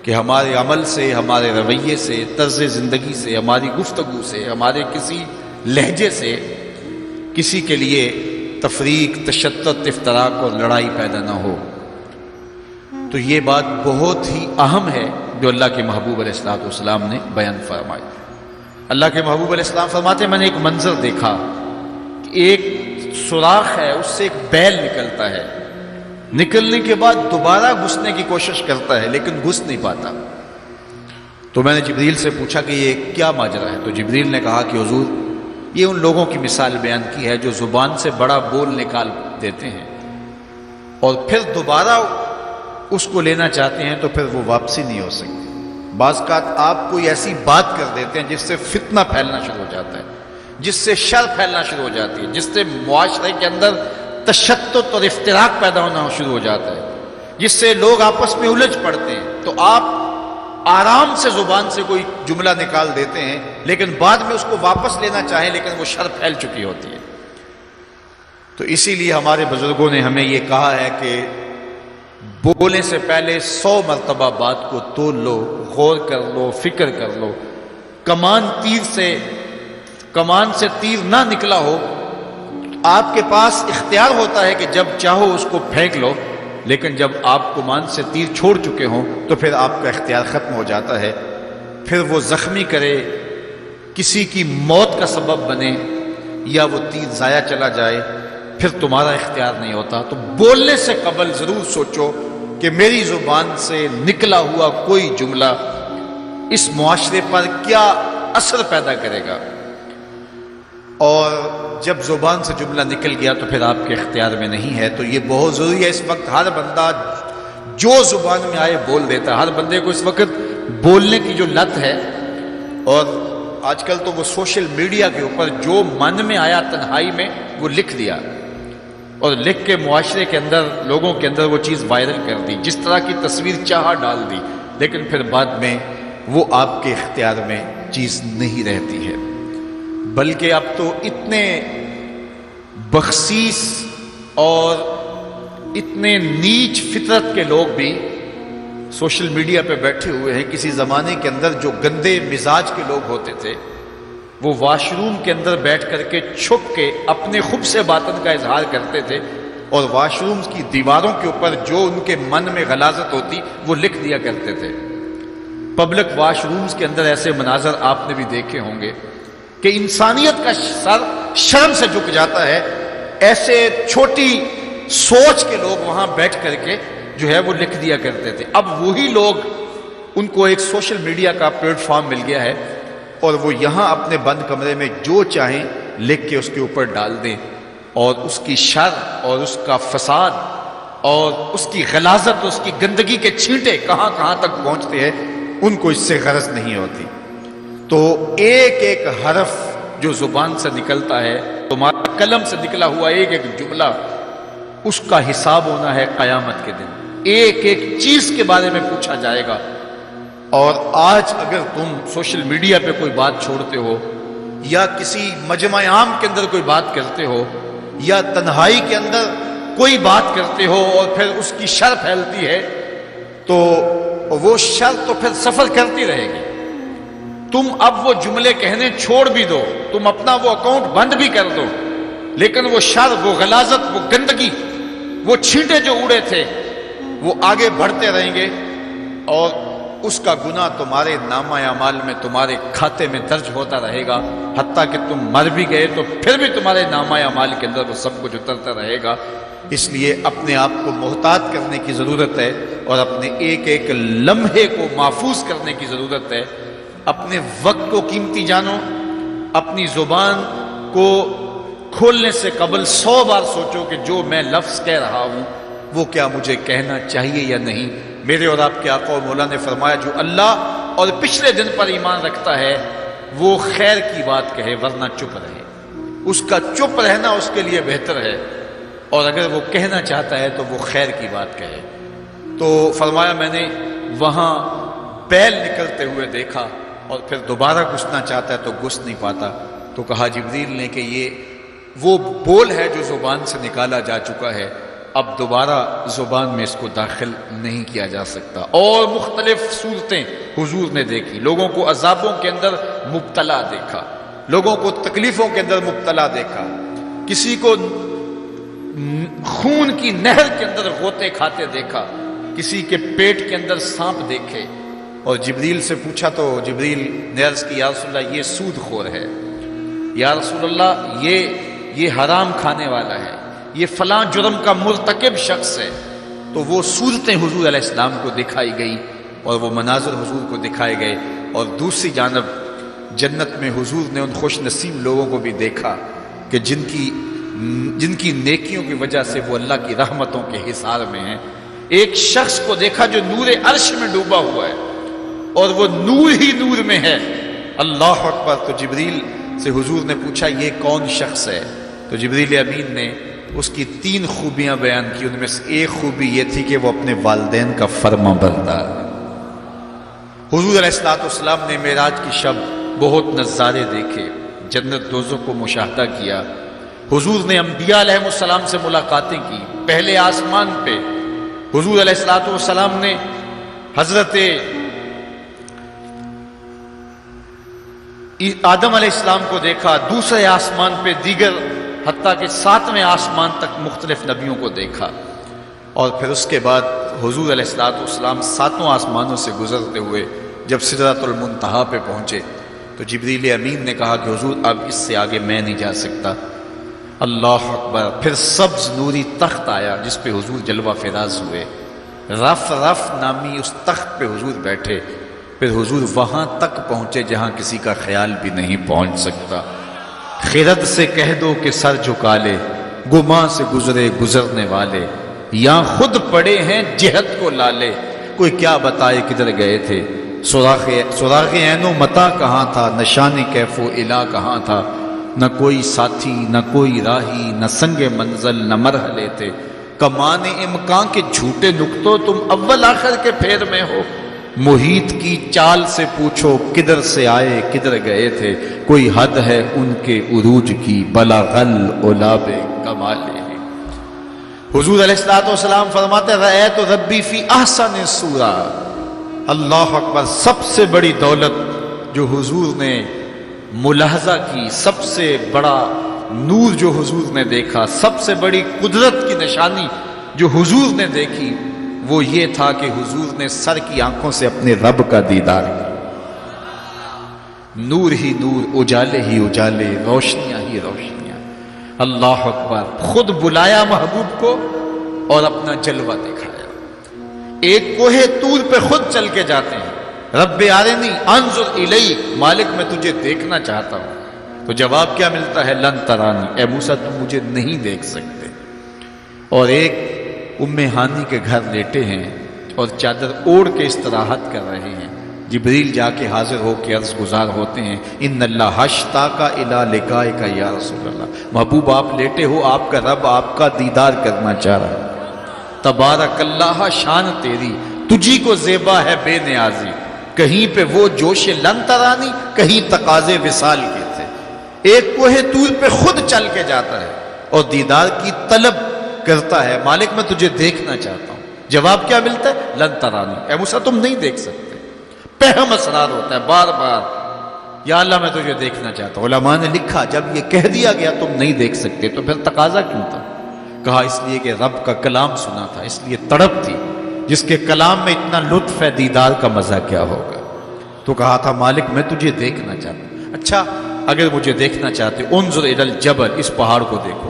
کہ ہمارے عمل سے، ہمارے رویے سے، طرز زندگی سے، ہماری گفتگو سے، ہمارے کسی لہجے سے کسی کے لیے تفریق، تشدد، افتراق اور لڑائی پیدا نہ ہو۔ تو یہ بات بہت ہی اہم ہے جو اللہ کے محبوب علیہ السلام نے بیان فرمائی۔ اللہ کے محبوب علیہ السلام فرماتے ہیں میں نے ایک منظر دیکھا کہ ایک سوراخ ہے، اس سے ایک بیل نکلتا ہے، نکلنے کے بعد دوبارہ گھسنے کی کوشش کرتا ہے لیکن گھس نہیں پاتا۔ تو میں نے جبریل سے پوچھا کہ یہ کیا ماجرا ہے؟ تو جبریل نے کہا کہ حضور یہ ان لوگوں کی مثال بیان کی ہے جو زبان سے بڑا بول نکال دیتے ہیں اور پھر دوبارہ اس کو لینا چاہتے ہیں تو پھر وہ واپسی نہیں ہو سکتی۔ بعض اوقات آپ کوئی ایسی بات کر دیتے ہیں جس سے فتنہ پھیلنا شروع ہو جاتا ہے، جس سے شر پھیلنا شروع ہو جاتی ہے، جس سے معاشرے کے اندر تشدد اور افتراق پیدا ہونا شروع ہو جاتا ہے، جس سے لوگ آپس میں الجھ پڑتے ہیں۔ تو آپ آرام سے زبان سے کوئی جملہ نکال دیتے ہیں لیکن بعد میں اس کو واپس لینا چاہیں لیکن وہ شر پھیل چکی ہوتی ہے۔ تو اسی لیے ہمارے بزرگوں نے ہمیں یہ کہا ہے کہ بولنے سے پہلے 100 مرتبہ بات کو تول لو، غور کر لو، فکر کر لو۔ کمان سے تیر نہ نکلا ہو، آپ کے پاس اختیار ہوتا ہے کہ جب چاہو اس کو پھینک لو، لیکن جب آپ کمان سے تیر چھوڑ چکے ہوں تو پھر آپ کا اختیار ختم ہو جاتا ہے۔ پھر وہ زخمی کرے، کسی کی موت کا سبب بنے یا وہ تیر ضائع چلا جائے، پھر تمہارا اختیار نہیں ہوتا۔ تو بولنے سے قبل ضرور سوچو کہ میری زبان سے نکلا ہوا کوئی جملہ اس معاشرے پر کیا اثر پیدا کرے گا، اور جب زبان سے جملہ نکل گیا تو پھر آپ کے اختیار میں نہیں ہے۔ تو یہ بہت ضروری ہے۔ اس وقت ہر بندہ جو زبان میں آئے بول دیتا ہے، ہر بندے کو اس وقت بولنے کی جو لت ہے، اور آج کل تو وہ سوشل میڈیا کے اوپر جو من میں آیا تنہائی میں وہ لکھ دیا، اور لکھ کے معاشرے کے اندر لوگوں کے اندر وہ چیز وائرل کر دی، جس طرح کی تصویر چاہا ڈال دی، لیکن پھر بعد میں وہ آپ کے اختیار میں چیز نہیں رہتی ہے۔ بلکہ اب تو اتنے بخسیس اور اتنے نیچ فطرت کے لوگ بھی سوشل میڈیا پہ بیٹھے ہوئے ہیں. کسی زمانے کے اندر جو گندے مزاج کے لوگ ہوتے تھے وہ واش روم کے اندر بیٹھ کر کے چھپ کے اپنے خب سے باطن کا اظہار کرتے تھے اور واش روم کی دیواروں کے اوپر جو ان کے من میں غلاظت ہوتی وہ لکھ دیا کرتے تھے. پبلک واش رومز کے اندر ایسے مناظر آپ نے بھی دیکھے ہوں گے کہ انسانیت کا سر شرم سے جھک جاتا ہے. ایسے چھوٹی سوچ کے لوگ وہاں بیٹھ کر کے جو ہے وہ لکھ دیا کرتے تھے. اب وہی لوگ ان کو ایک سوشل میڈیا کا پلیٹ فارم مل گیا ہے اور وہ یہاں اپنے بند کمرے میں جو چاہیں لکھ کے اس کے اوپر ڈال دیں اور اس کی شر اور اس کا فساد اور اس کی غلاظت اس کی گندگی کے چھینٹے کہاں کہاں تک پہنچتے ہیں ان کو اس سے غرض نہیں ہوتی. تو ایک ایک حرف جو زبان سے نکلتا ہے تمہارا قلم سے نکلا ہوا ایک ایک جملہ اس کا حساب ہونا ہے قیامت کے دن. ایک ایک چیز کے بارے میں پوچھا جائے گا. اور آج اگر تم سوشل میڈیا پہ کوئی بات چھوڑتے ہو یا کسی مجمع عام کے اندر کوئی بات کرتے ہو یا تنہائی کے اندر کوئی بات کرتے ہو اور پھر اس کی شر پھیلتی ہے تو وہ شر تو پھر سفر کرتی رہے گی. تم اب وہ جملے کہنے چھوڑ بھی دو, تم اپنا وہ اکاؤنٹ بند بھی کر دو, لیکن وہ شر, وہ غلاظت, وہ گندگی, وہ چھینٹے جو اڑے تھے وہ آگے بڑھتے رہیں گے اور اس کا گناہ تمہارے نامہ اعمال میں تمہارے کھاتے میں درج ہوتا رہے گا. حتیٰ کہ تم مر بھی گئے تو پھر بھی تمہارے نامہ اعمال کے اندر وہ سب کچھ اترتا رہے گا. اس لیے اپنے آپ کو محتاط کرنے کی ضرورت ہے اور اپنے ایک ایک لمحے کو محفوظ کرنے کی ضرورت ہے. اپنے وقت کو قیمتی جانو. اپنی زبان کو کھولنے سے قبل 100 بار سوچو کہ جو میں لفظ کہہ رہا ہوں وہ کیا مجھے کہنا چاہیے یا نہیں. میرے اور آپ کے آقا و مولا نے فرمایا جو اللہ اور پچھلے دن پر ایمان رکھتا ہے وہ خیر کی بات کہے ورنہ چپ رہے. اس کا چپ رہنا اس کے لیے بہتر ہے اور اگر وہ کہنا چاہتا ہے تو وہ خیر کی بات کہے. تو فرمایا میں نے وہاں بیل نکلتے ہوئے دیکھا اور پھر دوبارہ گھسنا چاہتا ہے تو گھس نہیں پاتا. تو کہا جبریل نے کہ یہ وہ بول ہے جو زبان سے نکالا جا چکا ہے, اب دوبارہ زبان میں اس کو داخل نہیں کیا جا سکتا. اور مختلف صورتیں حضور نے دیکھی. لوگوں کو عذابوں کے اندر مبتلا دیکھا, لوگوں کو تکلیفوں کے اندر مبتلا دیکھا, کسی کو خون کی نہر کے اندر غوطے کھاتے دیکھا, کسی کے پیٹ کے اندر سانپ دیکھے. اور جبریل سے پوچھا تو جبریل نے عرض کی یا رسول اللہ یہ سود خور ہے, یا رسول اللہ یہ حرام کھانے والا ہے, یہ فلاں جرم کا مرتکب شخص ہے. تو وہ صورتیں حضور علیہ السلام کو دکھائی گئی اور وہ مناظر حضور کو دکھائے گئے. اور دوسری جانب جنت میں حضور نے ان خوش نصیب لوگوں کو بھی دیکھا کہ جن کی نیکیوں کی وجہ سے وہ اللہ کی رحمتوں کے حصار میں ہیں. ایک شخص کو دیکھا جو نور عرش میں ڈوبا ہوا ہے اور وہ نور ہی نور میں ہے. اللہ اکبر. تو جبریل سے حضور نے پوچھا یہ کون شخص ہے؟ تو جبریل امین نے اس کی 3 خوبیاں بیان کی. ان میں سے ایک خوبی یہ تھی کہ وہ اپنے والدین کا فرما بردار ہے. حضور علیہ السلام نے معراج کی شب بہت نظارے دیکھے, جنت دوزخ کو مشاہدہ کیا. حضور نے انبیاء علیہ السلام سے ملاقاتیں کی. پہلے آسمان پہ حضور علیہ السلام نے حضرت آدم علیہ السلام کو دیکھا. دوسرے آسمان پہ دیگر حتیٰ کہ 7ویں آسمان تک مختلف نبیوں کو دیکھا. اور پھر اس کے بعد حضور علیہ السلام 7 آسمانوں سے گزرتے ہوئے جب سدرۃ المنتہا پہ پہنچے تو جبریل امین نے کہا کہ حضور اب اس سے آگے میں نہیں جا سکتا. اللہ اکبر. پھر سبز نوری تخت آیا جس پہ حضور جلوہ فراز ہوئے. رف نامی اس تخت پہ حضور بیٹھے. پھر حضور وہاں تک پہنچے جہاں کسی کا خیال بھی نہیں پہنچ سکتا. خرد سے کہہ دو کہ سر جھکا لے, گماں سے گزرے گزرنے والے, یہاں خود پڑے ہیں جہت کو لالے. کوئی کیا بتائے کدھر گئے تھے, سراغ عین و متا کہاں تھا, نشان کیف و الا کہاں تھا. نہ کوئی ساتھی نہ کوئی راہی, نہ سنگ منزل نہ مرحلے تھے. کمان امکان کے جھوٹے نکتوں تم اول آخر کے پھیر میں ہو. محیط کی چال سے پوچھو کدھر سے آئے کدھر گئے تھے. کوئی حد ہے ان کے عروج کی, بلغل اولاب کمالے. حضور علیہ الصلوۃ والسلام فرماتے رأیت ربی فی احسن صورہ، اللہ اکبر، سب سے بڑی دولت جو حضور نے ملاحظہ کی، سب سے بڑا نور جو حضور نے دیکھا، سب سے بڑی قدرت کی نشانی جو حضور نے دیکھی، وہ یہ تھا کہ حضور نے سر کی آنکھوں سے اپنے رب کا دیدار کیا۔ نور ہی نور، اجالے ہی اجالے، روشنیاں ہی روشنیاں۔ اللہ اکبر، خود بلایا محبوب کو اور اپنا جلوہ دکھایا۔ ایک کوہ طور پہ خود چل کے جاتے ہیں، رب ارنی انظر الیک، مالک میں تجھے دیکھنا چاہتا ہوں۔ تو جواب کیا ملتا ہے؟ لن ترانی، اے موسیٰ تم مجھے نہیں دیکھ سکتے۔ اور ایک ام ہانی کے گھر لیٹے ہیں اور چادر اوڑھ کے استراحت کر رہے ہیں، جبریل جا کے حاضر ہو کے عرض گزار ہوتے ہیں، ان اللہ اشتاق الی لقائک یا رسول اللہ، محبوب آپ لیٹے ہو، آپ کا رب آپ کا دیدار کرنا چاہ رہا ہے۔ تبارک اللہ، شان تیری، تجھی کو زیبا ہے بے نیازی، کہیں پہ وہ جوش لن ترانی، کہیں تقاضے وصال کے تھے۔ ایک کوہ طور پہ خود چل کے جاتا ہے اور دیدار کی طلب کرتا ہے، مالک میں تجھے دیکھنا چاہتا ہوں۔ جواب کیا ملتا ہے؟ لن ترانی، اے موسیٰ تم نہیں دیکھ سکتے۔ پہم اسرار ہوتا ہے بار بار، یا اللہ میں تجھے دیکھنا چاہتا ہوں۔ علماء نے لکھا جب یہ کہہ دیا گیا تم نہیں دیکھ سکتے تو پھر تقاضا کیوں تھا؟ کہا اس لیے کہ رب کا کلام سنا تھا، اس لیے تڑپ تھی، جس کے کلام میں اتنا لطف ہے، دیدار کا مزہ کیا ہوگا۔ تو کہا تھا مالک میں تجھے دیکھنا چاہتا ہوں۔ اچھا اگر مجھے دیکھنا چاہتے انظر الی الجبل، اس پہاڑ کو دیکھو،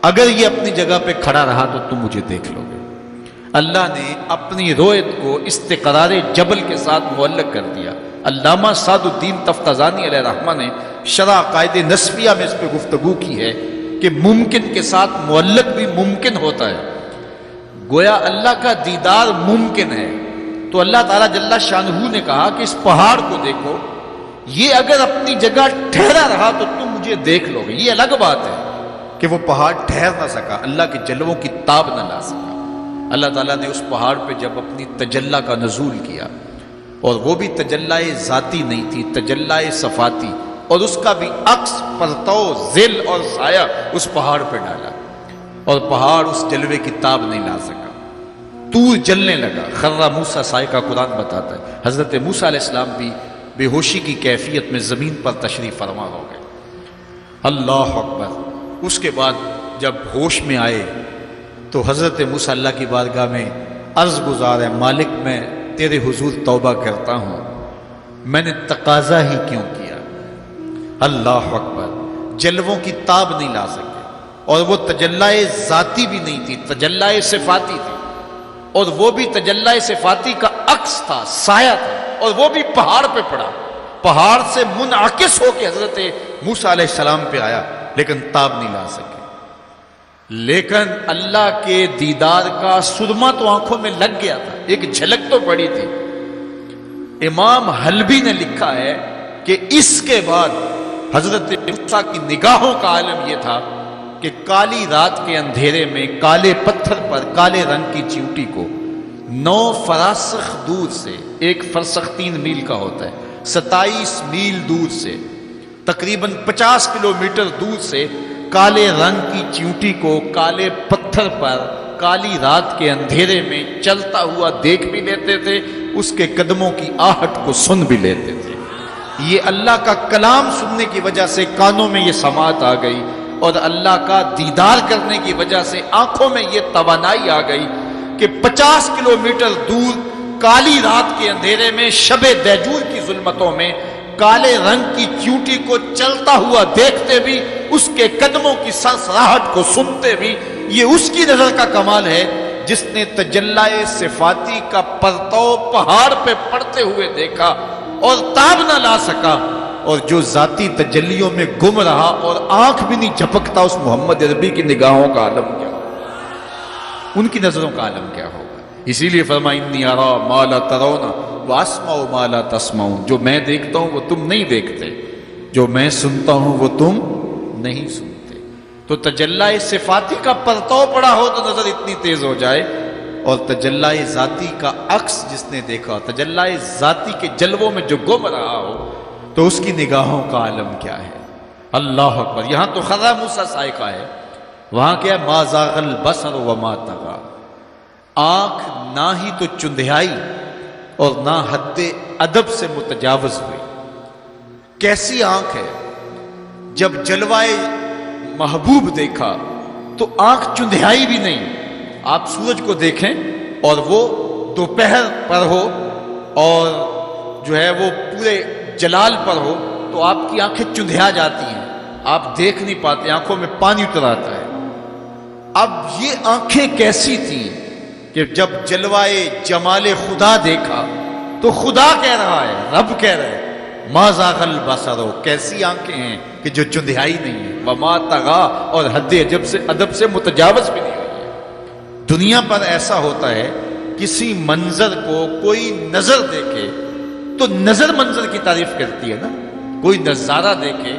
اگر یہ اپنی جگہ پہ کھڑا رہا تو تم مجھے دیکھ لو گے۔ اللہ نے اپنی رویت کو استقرار جبل کے ساتھ معلق کر دیا۔ علامہ سعد الدین تفتزانی علیہ رحمہ نے شرح عقائد نسبیہ میں اس پہ گفتگو کی ہے کہ ممکن کے ساتھ معلق بھی ممکن ہوتا ہے، گویا اللہ کا دیدار ممکن ہے۔ تو اللہ تعالیٰ جل شانہ نے کہا کہ اس پہاڑ کو دیکھو، یہ اگر اپنی جگہ ٹھہرا رہا تو تم مجھے دیکھ لو گے۔ یہ الگ بات ہے کہ وہ پہاڑ ٹھہر نہ سکا، اللہ کے جلووں کی تاب نہ لا سکا۔ اللہ تعالیٰ نے اس پہاڑ پہ جب اپنی تجلی کا نزول کیا، اور وہ بھی تجلی ذاتی نہیں تھی، تجلی صفاتی، اور اس کا بھی عکس، پرتو، ظل اور سایہ اس پہاڑ پہ ڈالا، اور پہاڑ اس جلوے کی تاب نہیں لا سکا۔ طور جلنے لگا، خر موسیٰ صاعقہ قرآن بتاتا ہے۔ حضرت موسیٰ علیہ السلام بھی بے ہوشی کی کیفیت میں زمین پر تشریف فرما ہو گئے۔ اللہ اکبر۔ اس کے بعد جب ہوش میں آئے تو حضرت موسیٰ اللہ کی بارگاہ میں عرض گزار ہے، مالک میں تیرے حضور توبہ کرتا ہوں، میں نے تقاضا ہی کیوں کیا۔ اللہ اکبر۔ جلووں کی تاب نہیں لا سکے، اور وہ تجلی ذاتی بھی نہیں تھی، تجلی صفاتی تھی، اور وہ بھی تجلی صفاتی کا عکس تھا، سایہ تھا، اور وہ بھی پہاڑ پہ پڑا، پہاڑ سے منعکس ہو کے حضرت موسیٰ علیہ السلام پہ آیا، لیکن تاب نہیں لا سکے۔ لیکن اللہ کے دیدار کا سرما تو آنکھوں میں لگ گیا تھا، ایک جھلک تو پڑی تھی۔ امام حلبی نے لکھا ہے کہ اس کے بعد حضرت موسیٰ کی نگاہوں کا عالم یہ تھا کہ کالی رات کے اندھیرے میں کالے پتھر پر کالے رنگ کی چیوٹی کو 9 فراسخ دور سے، ایک فرسخ 3 میل کا ہوتا ہے، 27 میل دور سے، تقریباً 50 کلومیٹر دور سے کالے رنگ کی چیوٹی کو کالے پتھر پر کالی رات کے اندھیرے میں چلتا ہوا دیکھ بھی لیتے تھے، اس کے قدموں کی آہٹ کو سن بھی لیتے تھے۔ یہ اللہ کا کلام سننے کی وجہ سے کانوں میں یہ سماعت آ گئی، اور اللہ کا دیدار کرنے کی وجہ سے آنکھوں میں یہ توانائی آ گئی کہ 50 کلومیٹر دور کالی رات کے اندھیرے میں، شب دیجور کی ظلمتوں میں، کالے رنگ کی چیوٹی کو چلتا ہوا دیکھتے بھی، اس کے قدموں کی سرسراہٹ کو سنتے بھی۔ یہ اس کی نظر کا کمال ہے جس نے تجلی صفاتی کا پرتو پہاڑ پہ پڑتے ہوئے دیکھا اور تاب نہ لا سکا، اور جو ذاتی تجلیوں میں گم رہا اور آنکھ بھی نہیں جھپکتا، اس محمد عربی کی نگاہوں کا عالم کیا ہوگا، ان کی نظروں کا عالم کیا ہوگا۔ اسی لیے فرمایا انی ارا ما لا ترون واسمع ما لا تسمعون، جو میں دیکھتا ہوں وہ تم نہیں دیکھتے، جو میں سنتا ہوں وہ تم نہیں سنتے۔ تو تجلی صفاتی کا پرتو پڑا ہو تو نظر اتنی تیز ہو جائے، اور تجلی ذاتی کا عکس جس نے دیکھا، تجلی ذاتی کے جلووں میں جو گم رہا ہو، تو اس کی نگاہوں کا عالم کیا ہے۔ اللہ اکبر۔ یہاں تو خضر موسیٰ صاعقہ ہے، وہاں کیا ہے؟ ما زاغ البصر وما طغى، آنکھ نہ ہی تو چندھیائی اور نہ حد ادب سے متجاوز ہوئی۔ کیسی آنکھ ہے؟ جب جلوائے محبوب دیکھا تو آنکھ چندھیائی بھی نہیں۔ آپ سورج کو دیکھیں اور وہ دوپہر پر ہو اور جو ہے وہ پورے جلال پر ہو تو آپ کی آنکھیں چندھیا جاتی ہیں، آپ دیکھ نہیں پاتے، آنکھوں میں پانی اتر آتا ہے۔ اب یہ آنکھیں کیسی تھیں کہ جب جلوائے جمال خدا دیکھا تو خدا کہہ رہا ہے، رب کہہ رہا ہے ما زاغ البصر، کیسی آنکھیں ہیں کہ جو چندھیائی نہیں ہے، وما طغى، اور حد ادب سے متجاوز بھی نہیں ہوئی ہے۔ دنیا پر ایسا ہوتا ہے کسی منظر کو کوئی نظر دیکھے تو نظر منظر کی تعریف کرتی ہے نا، کوئی نظارہ دیکھے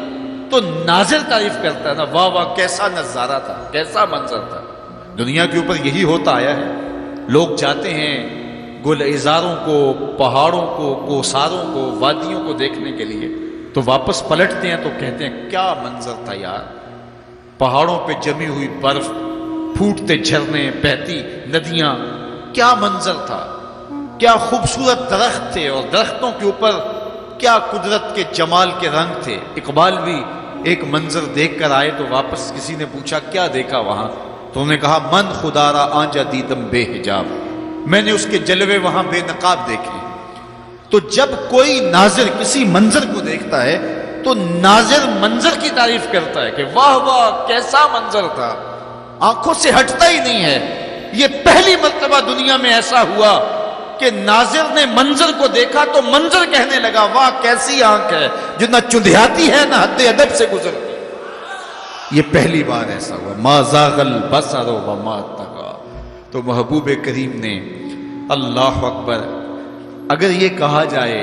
تو ناظر تعریف کرتا ہے نا، واہ واہ کیسا نظارہ تھا، کیسا منظر تھا۔ دنیا کے اوپر یہی ہوتا آیا ہے، لوگ جاتے ہیں گلزاروں کو، پہاڑوں کو، کوساروں کو، وادیوں کو دیکھنے کے لیے، تو واپس پلٹتے ہیں تو کہتے ہیں کیا منظر تھا یار، پہاڑوں پہ جمی ہوئی برف، پھوٹتے جھرنے، بہتی ندیاں، کیا منظر تھا، کیا خوبصورت درخت تھے، اور درختوں کے اوپر کیا قدرت کے جمال کے رنگ تھے۔ اقبال بھی ایک منظر دیکھ کر آئے تو واپس کسی نے پوچھا کیا دیکھا وہاں، تو انہوں نے کہا من خدا را آنجا دیدم بے حجاب، میں نے اس کے جلوے وہاں بے نقاب دیکھے۔ تو جب کوئی ناظر کسی منظر کو دیکھتا ہے تو ناظر منظر کی تعریف کرتا ہے کہ واہ واہ کیسا منظر تھا، آنکھوں سے ہٹتا ہی نہیں ہے۔ یہ پہلی مرتبہ دنیا میں ایسا ہوا کہ ناظر نے منظر کو دیکھا تو منظر کہنے لگا واہ کیسی آنکھ ہے جو نہ چندھیاتی ہے نہ حد ادب سے گزرتی۔ یہ پہلی بار ایسا ہوا، ما زاغ البصر وما طغى۔ تو محبوب کریم نے، اللہ اکبر، اگر یہ کہا جائے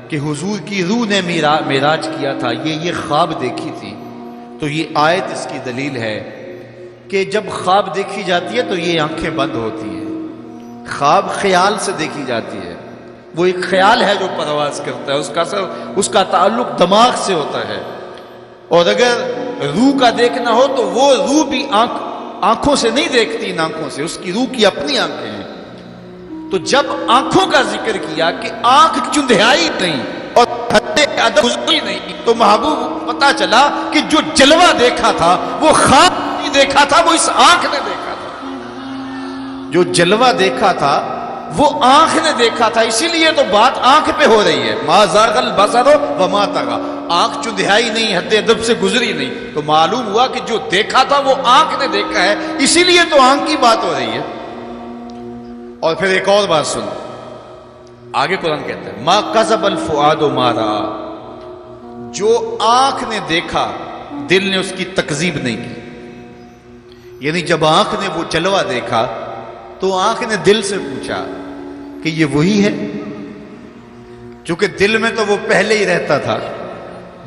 کہ حضور کی روح نے معراج کیا تھا، یہ خواب دیکھی تھی، تو یہ آیت اس کی دلیل ہے کہ جب خواب دیکھی جاتی ہے تو یہ آنکھیں بند ہوتی ہیں۔ خواب خیال سے دیکھی جاتی ہے، وہ ایک خیال ہے جو پرواز کرتا ہے، اس کا تعلق دماغ سے ہوتا ہے، اور اگر روح کا دیکھنا ہو تو وہ روح بھی آنکھوں سے نہیں دیکھتی، ان آنکھوں سے، اس کی روح کی اپنی آنکھیں ہیں۔ تو جب آنکھوں کا ذکر کیا کہ آنکھ چندھیائی نہیں اور حد ادب گزری نہیں، تو محبوب پتا چلا کہ جو جلوہ دیکھا تھا وہ خواب نہیں دیکھا تھا، وہ اس آنکھ نے دیکھا تھا۔ جو جلوہ دیکھا تھا وہ آنکھ نے دیکھا تھا، اسی لیے تو بات آنکھ پہ ہو رہی ہے، ما زاغ البصر وما طغى، آنکھ چندھیائی نہیں، حد ادب سے گزری نہیں، تو معلوم ہوا کہ جو دیکھا تھا وہ آنکھ نے دیکھا ہے، اسی لیے تو آنکھ کی بات ہو رہی ہے۔ اور پھر ایک اور بات سنو، آگے قرآن کہتا ہے ما کذب الفؤاد ما رأى، جو آنکھ نے دیکھا دل نے اس کی تکذیب نہیں کی۔ یعنی جب آنکھ نے وہ جلوہ دیکھا تو آنکھ نے دل سے پوچھا کہ یہ وہی ہے، چونکہ دل میں تو وہ پہلے ہی رہتا تھا،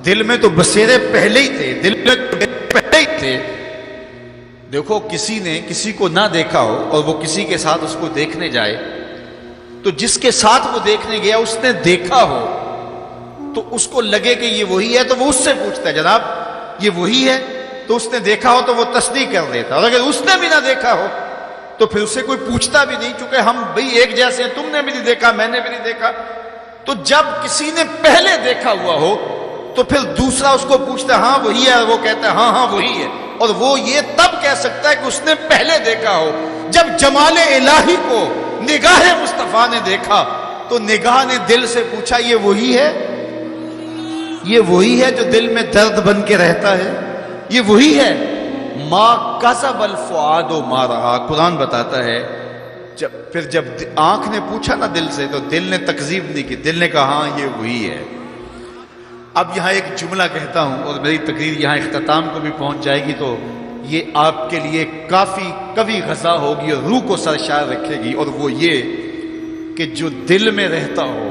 دل میں تو بسیرے پہلے ہی تھے، دل میں پہلے ہی تھے۔ دیکھو کسی نے کسی کو نہ دیکھا ہو اور وہ کسی کے ساتھ اس کو دیکھنے جائے، تو جس کے ساتھ وہ دیکھنے گیا اس نے دیکھا ہو تو اس کو لگے کہ یہ وہی ہے، تو وہ اس سے پوچھتا ہے جناب یہ وہی ہے، تو اس نے دیکھا ہو تو وہ تصدیق کر دیتا، اور اگر اس نے بھی نہ دیکھا ہو تو پھر اس سے کوئی پوچھتا بھی نہیں، چونکہ ہم بھئی ایک جیسے ہیں، تم نے بھی نہیں دیکھا میں نے بھی نہیں دیکھا۔ تو جب کسی نے پہلے دیکھا ہوا ہو تو پھر دوسرا اس کو پوچھتا ہے ہاں وہی ہے، اور وہ کہتا ہے ہاں ہاں وہی ہے، اور وہ یہ تب کہہ سکتا ہے کہ اس نے پہلے دیکھا ہو۔ جب جمال الہی کو نگاہ مصطفیٰ نے دیکھا تو نگاہ نے دل سے پوچھا یہ وہی ہے، یہ وہی ہے جو دل میں درد بن کے رہتا ہے، یہ وہی ہے۔ ما کذب الفؤاد ما رأى، قرآن بتاتا ہے جب آنکھ نے پوچھا نا دل سے تو دل نے تکذیب نہیں کی، دل نے کہا ہاں یہ وہی ہے۔ اب یہاں ایک جملہ کہتا ہوں اور میری تقریر یہاں اختتام کو بھی پہنچ جائے گی، تو یہ آپ کے لیے کافی قوی غذا ہوگی اور روح کو سرشار رکھے گی، اور وہ یہ کہ جو دل میں رہتا ہو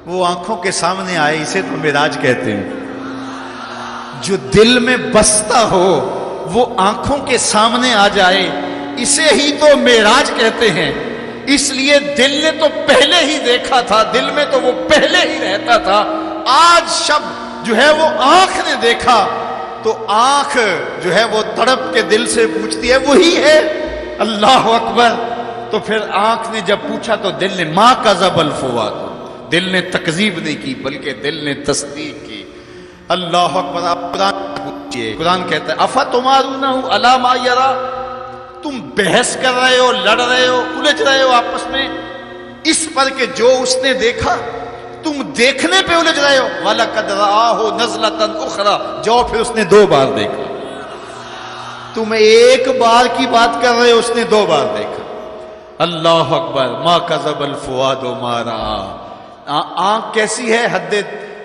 وہ آنکھوں کے سامنے آئے، اسے تو معراج کہتے ہیں۔ جو دل میں بستا ہو وہ آنکھوں کے سامنے آ جائے، اسے ہی تو معراج کہتے ہیں۔ اس لیے دل نے تو پہلے ہی دیکھا تھا، دل میں تو وہ پہلے ہی رہتا تھا، آج شب جو ہے وہ آنکھ نے دیکھا تو آنکھ جو ہے وہ تڑپ کے دل سے پوچھتی ہے وہی ہے، اللہ اکبر۔ تو پھر آنکھ نے جب پوچھا تو دل نے ما کذب الفؤاد، دل نے تکذیب نہیں کی بلکہ دل نے تصدیق کی۔ اللہ اکبر۔ آپ قرآن پوچھئے، قرآن کہتا ہے افتمارونہ علی ما یری، تم بحث کر رہے ہو، لڑ رہے ہو، الجھ رہے ہو آپس میں اس پر کہ جو اس نے دیکھا، تم دیکھنے پہ الجھ رہے ہو۔ وَلَقَدْ رَآهُ نَزْلَةً أُخْرَىٰ، جو پھر اس نے 2 بار دیکھا۔ تم ایک بار کی بات کر رہے ہو، اس نے 2 بار دیکھا۔ اللہ اکبر۔ ما کذب الفؤاد ما رأى، آنکھ کیسی ہے، حد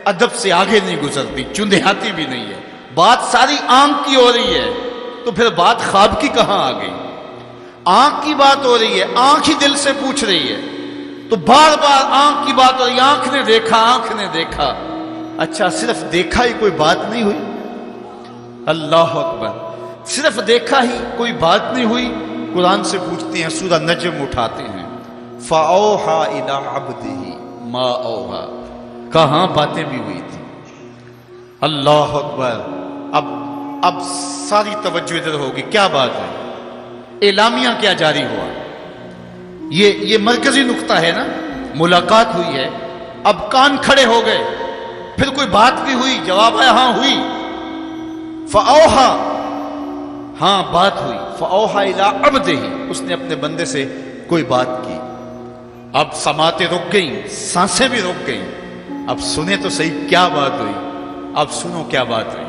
ادب سے آگے نہیں گزرتی، چندیاتی بھی نہیں ہے، بات ساری آنکھ کی ہو رہی ہے، تو پھر بات خواب کی کہاں آ گئی؟ آنکھ کی بات ہو رہی ہے، آنکھ ہی دل سے پوچھ رہی ہے، تو بار بار آنکھ کی بات ہو رہی ہے، آنکھ نے دیکھا، آنکھ نے دیکھا۔ اچھا صرف دیکھا ہی کوئی بات نہیں ہوئی؟ اللہ اکبر۔ صرف دیکھا ہی کوئی بات نہیں ہوئی؟ قرآن سے پوچھتے ہیں، سورہ نجم اٹھاتے ہیں، فَأَوْحَىٰ إِلَىٰ عَبْدِهِ مَا أَوْحَىٰ، کہاں باتیں بھی ہوئی تھی۔ اللہ اکبر۔ اب ساری توجہ ادھر ہوگی، کیا بات ہے، اعلامیہ کیا جاری ہوا، یہ مرکزی نقطہ ہے نا، ملاقات ہوئی ہے، اب کان کھڑے ہو گئے، پھر کوئی بات بھی ہوئی، جواب ہے ہاں ہوئی، فَأَوْحَىٰ، ہاں بات ہوئی، فَأَوْحَىٰ إِلَىٰ عَبْدِهِ، اس نے اپنے بندے سے کوئی بات کی۔ اب سماعتیں رک گئیں، سانسیں بھی رک گئیں، اب سنیں تو صحیح کیا بات ہوئی، اب سنو کیا بات ہوئی،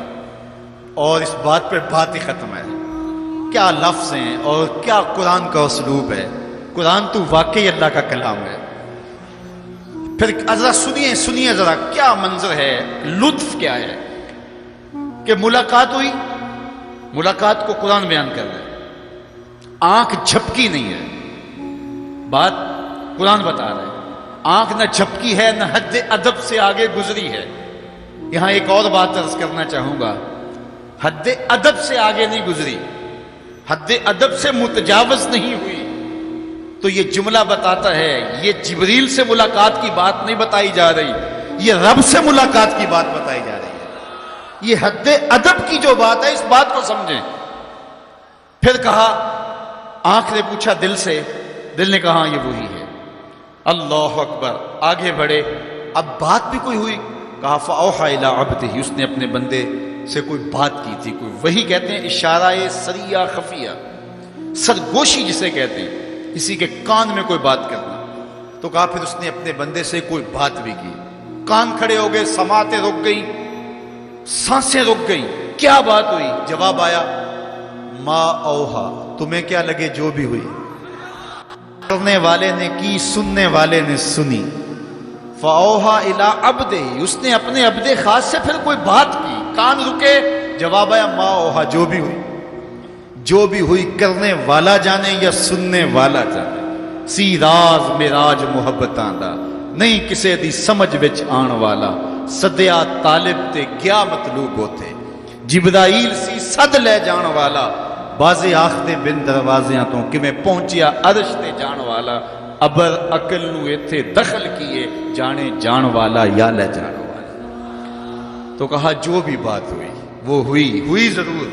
اور اس بات پہ بات ہی ختم ہے۔ کیا لفظ ہیں اور کیا قرآن کا اسلوب ہے، قرآن تو واقعی اللہ کا کلام ہے۔ پھر ذرا سنیے ذرا کیا منظر ہے، لطف کیا ہے کہ ملاقات ہوئی، ملاقات کو قرآن بیان کر رہا ہے، آنکھ جھپکی نہیں ہے، بات قرآن بتا رہا ہے، آنکھ نہ جھپکی ہے نہ حد ادب سے آگے گزری ہے۔ یہاں ایک اور بات عرض کرنا چاہوں گا، حد ادب سے آگے نہیں گزری، حد ادب سے متجاوز نہیں ہوئی، تو یہ جملہ بتاتا ہے یہ جبریل سے ملاقات کی بات نہیں بتائی جا رہی، یہ رب سے ملاقات کی بات بتائی جا رہی ہے، یہ حد ادب کی جو بات ہے، اس بات کو سمجھیں۔ پھر کہا، آنکھ نے پوچھا دل سے، دل نے کہا یہ وہی ہے۔ اللہ اکبر۔ آگے بڑھے، اب بات بھی کوئی ہوئی، کہا فَأَوْحَىٰ إِلَىٰ عَبْدِهِ، اس نے اپنے بندے سے کوئی بات کی تھی، کوئی وہی کہتے ہیں اشارہ سریہ خفیہ، سرگوشی جسے کہتے ہیں، کسی کے کان میں کوئی بات کرنا۔ تو کہا پھر اس نے اپنے بندے سے کوئی بات بھی کی، کان کھڑے ہو گئے، سماعتیں رک گئیں، سانسیں رک گئیں، کیا بات ہوئی؟ جواب آیا ما اوہا، تمہیں کیا لگے جو بھی ہوئی، کرنے والے نے کی، سننے والے نے سنی۔ فَأَوْحَىٰ إِلَىٰ عَبْدِهِ، اس نے اپنے عبد خاص سے پھر کوئی بات کی، کان رکے، جواب آیا ما اوہا، جو بھی ہوئی، جو بھی ہوئی کرنے والا جانے یا سننے والا جانے، سی راز میراج محبتاں دا نہیں کسے دی سمجھ وچ آن والا، سدیا طالب تے گیا مطلوب ہوتے، جبرائیل سی صد لے جان والا، بازے آخدے بن دروازیاں تو کمیں پہنچیا عرش تے جان والا، ابر عقل نو ایتھے دخل کیے، جانے جان والا یا لے جان والا۔ تو کہا جو بھی بات ہوئی وہ ہوئی ضرور،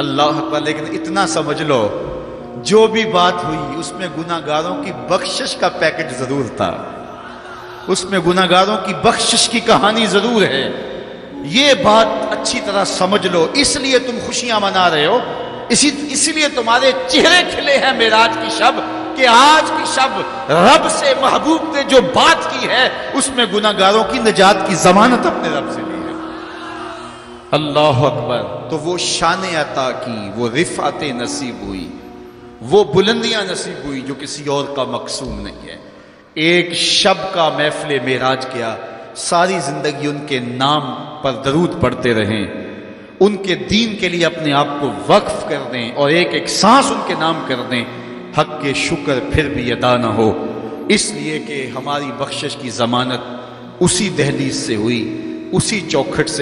اللہ اکبر، لیکن اتنا سمجھ لو جو بھی بات ہوئی اس میں گناہگاروں کی بخشش کا پیکج ضرور تھا، اس میں گناہگاروں کی بخشش کی کہانی ضرور ہے۔ یہ بات اچھی طرح سمجھ لو، اس لیے تم خوشیاں منا رہے ہو، اسی لیے تمہارے چہرے کھلے ہیں معراج کی شب، کہ آج کی شب رب سے محبوب نے جو بات کی ہے اس میں گناہگاروں کی نجات کی ضمانت اپنے رب سے لی ہے۔ اللہ اکبر۔ تو وہ شان عطا کی، وہ رفعت نصیب ہوئی، وہ بلندیاں نصیب ہوئی جو کسی اور کا مقسوم نہیں ہے۔ ایک شب کا محفل معراج کیا، ساری زندگی ان کے نام پر درود پڑھتے رہیں، ان کے دین کے لیے اپنے آپ کو وقف کر دیں اور ایک ایک سانس ان کے نام کر دیں، حق کے شکر پھر بھی ادا نہ ہو، اس لیے کہ ہماری بخشش کی ضمانت اسی دہلیز سے ہوئی، اسی چوکھٹ سے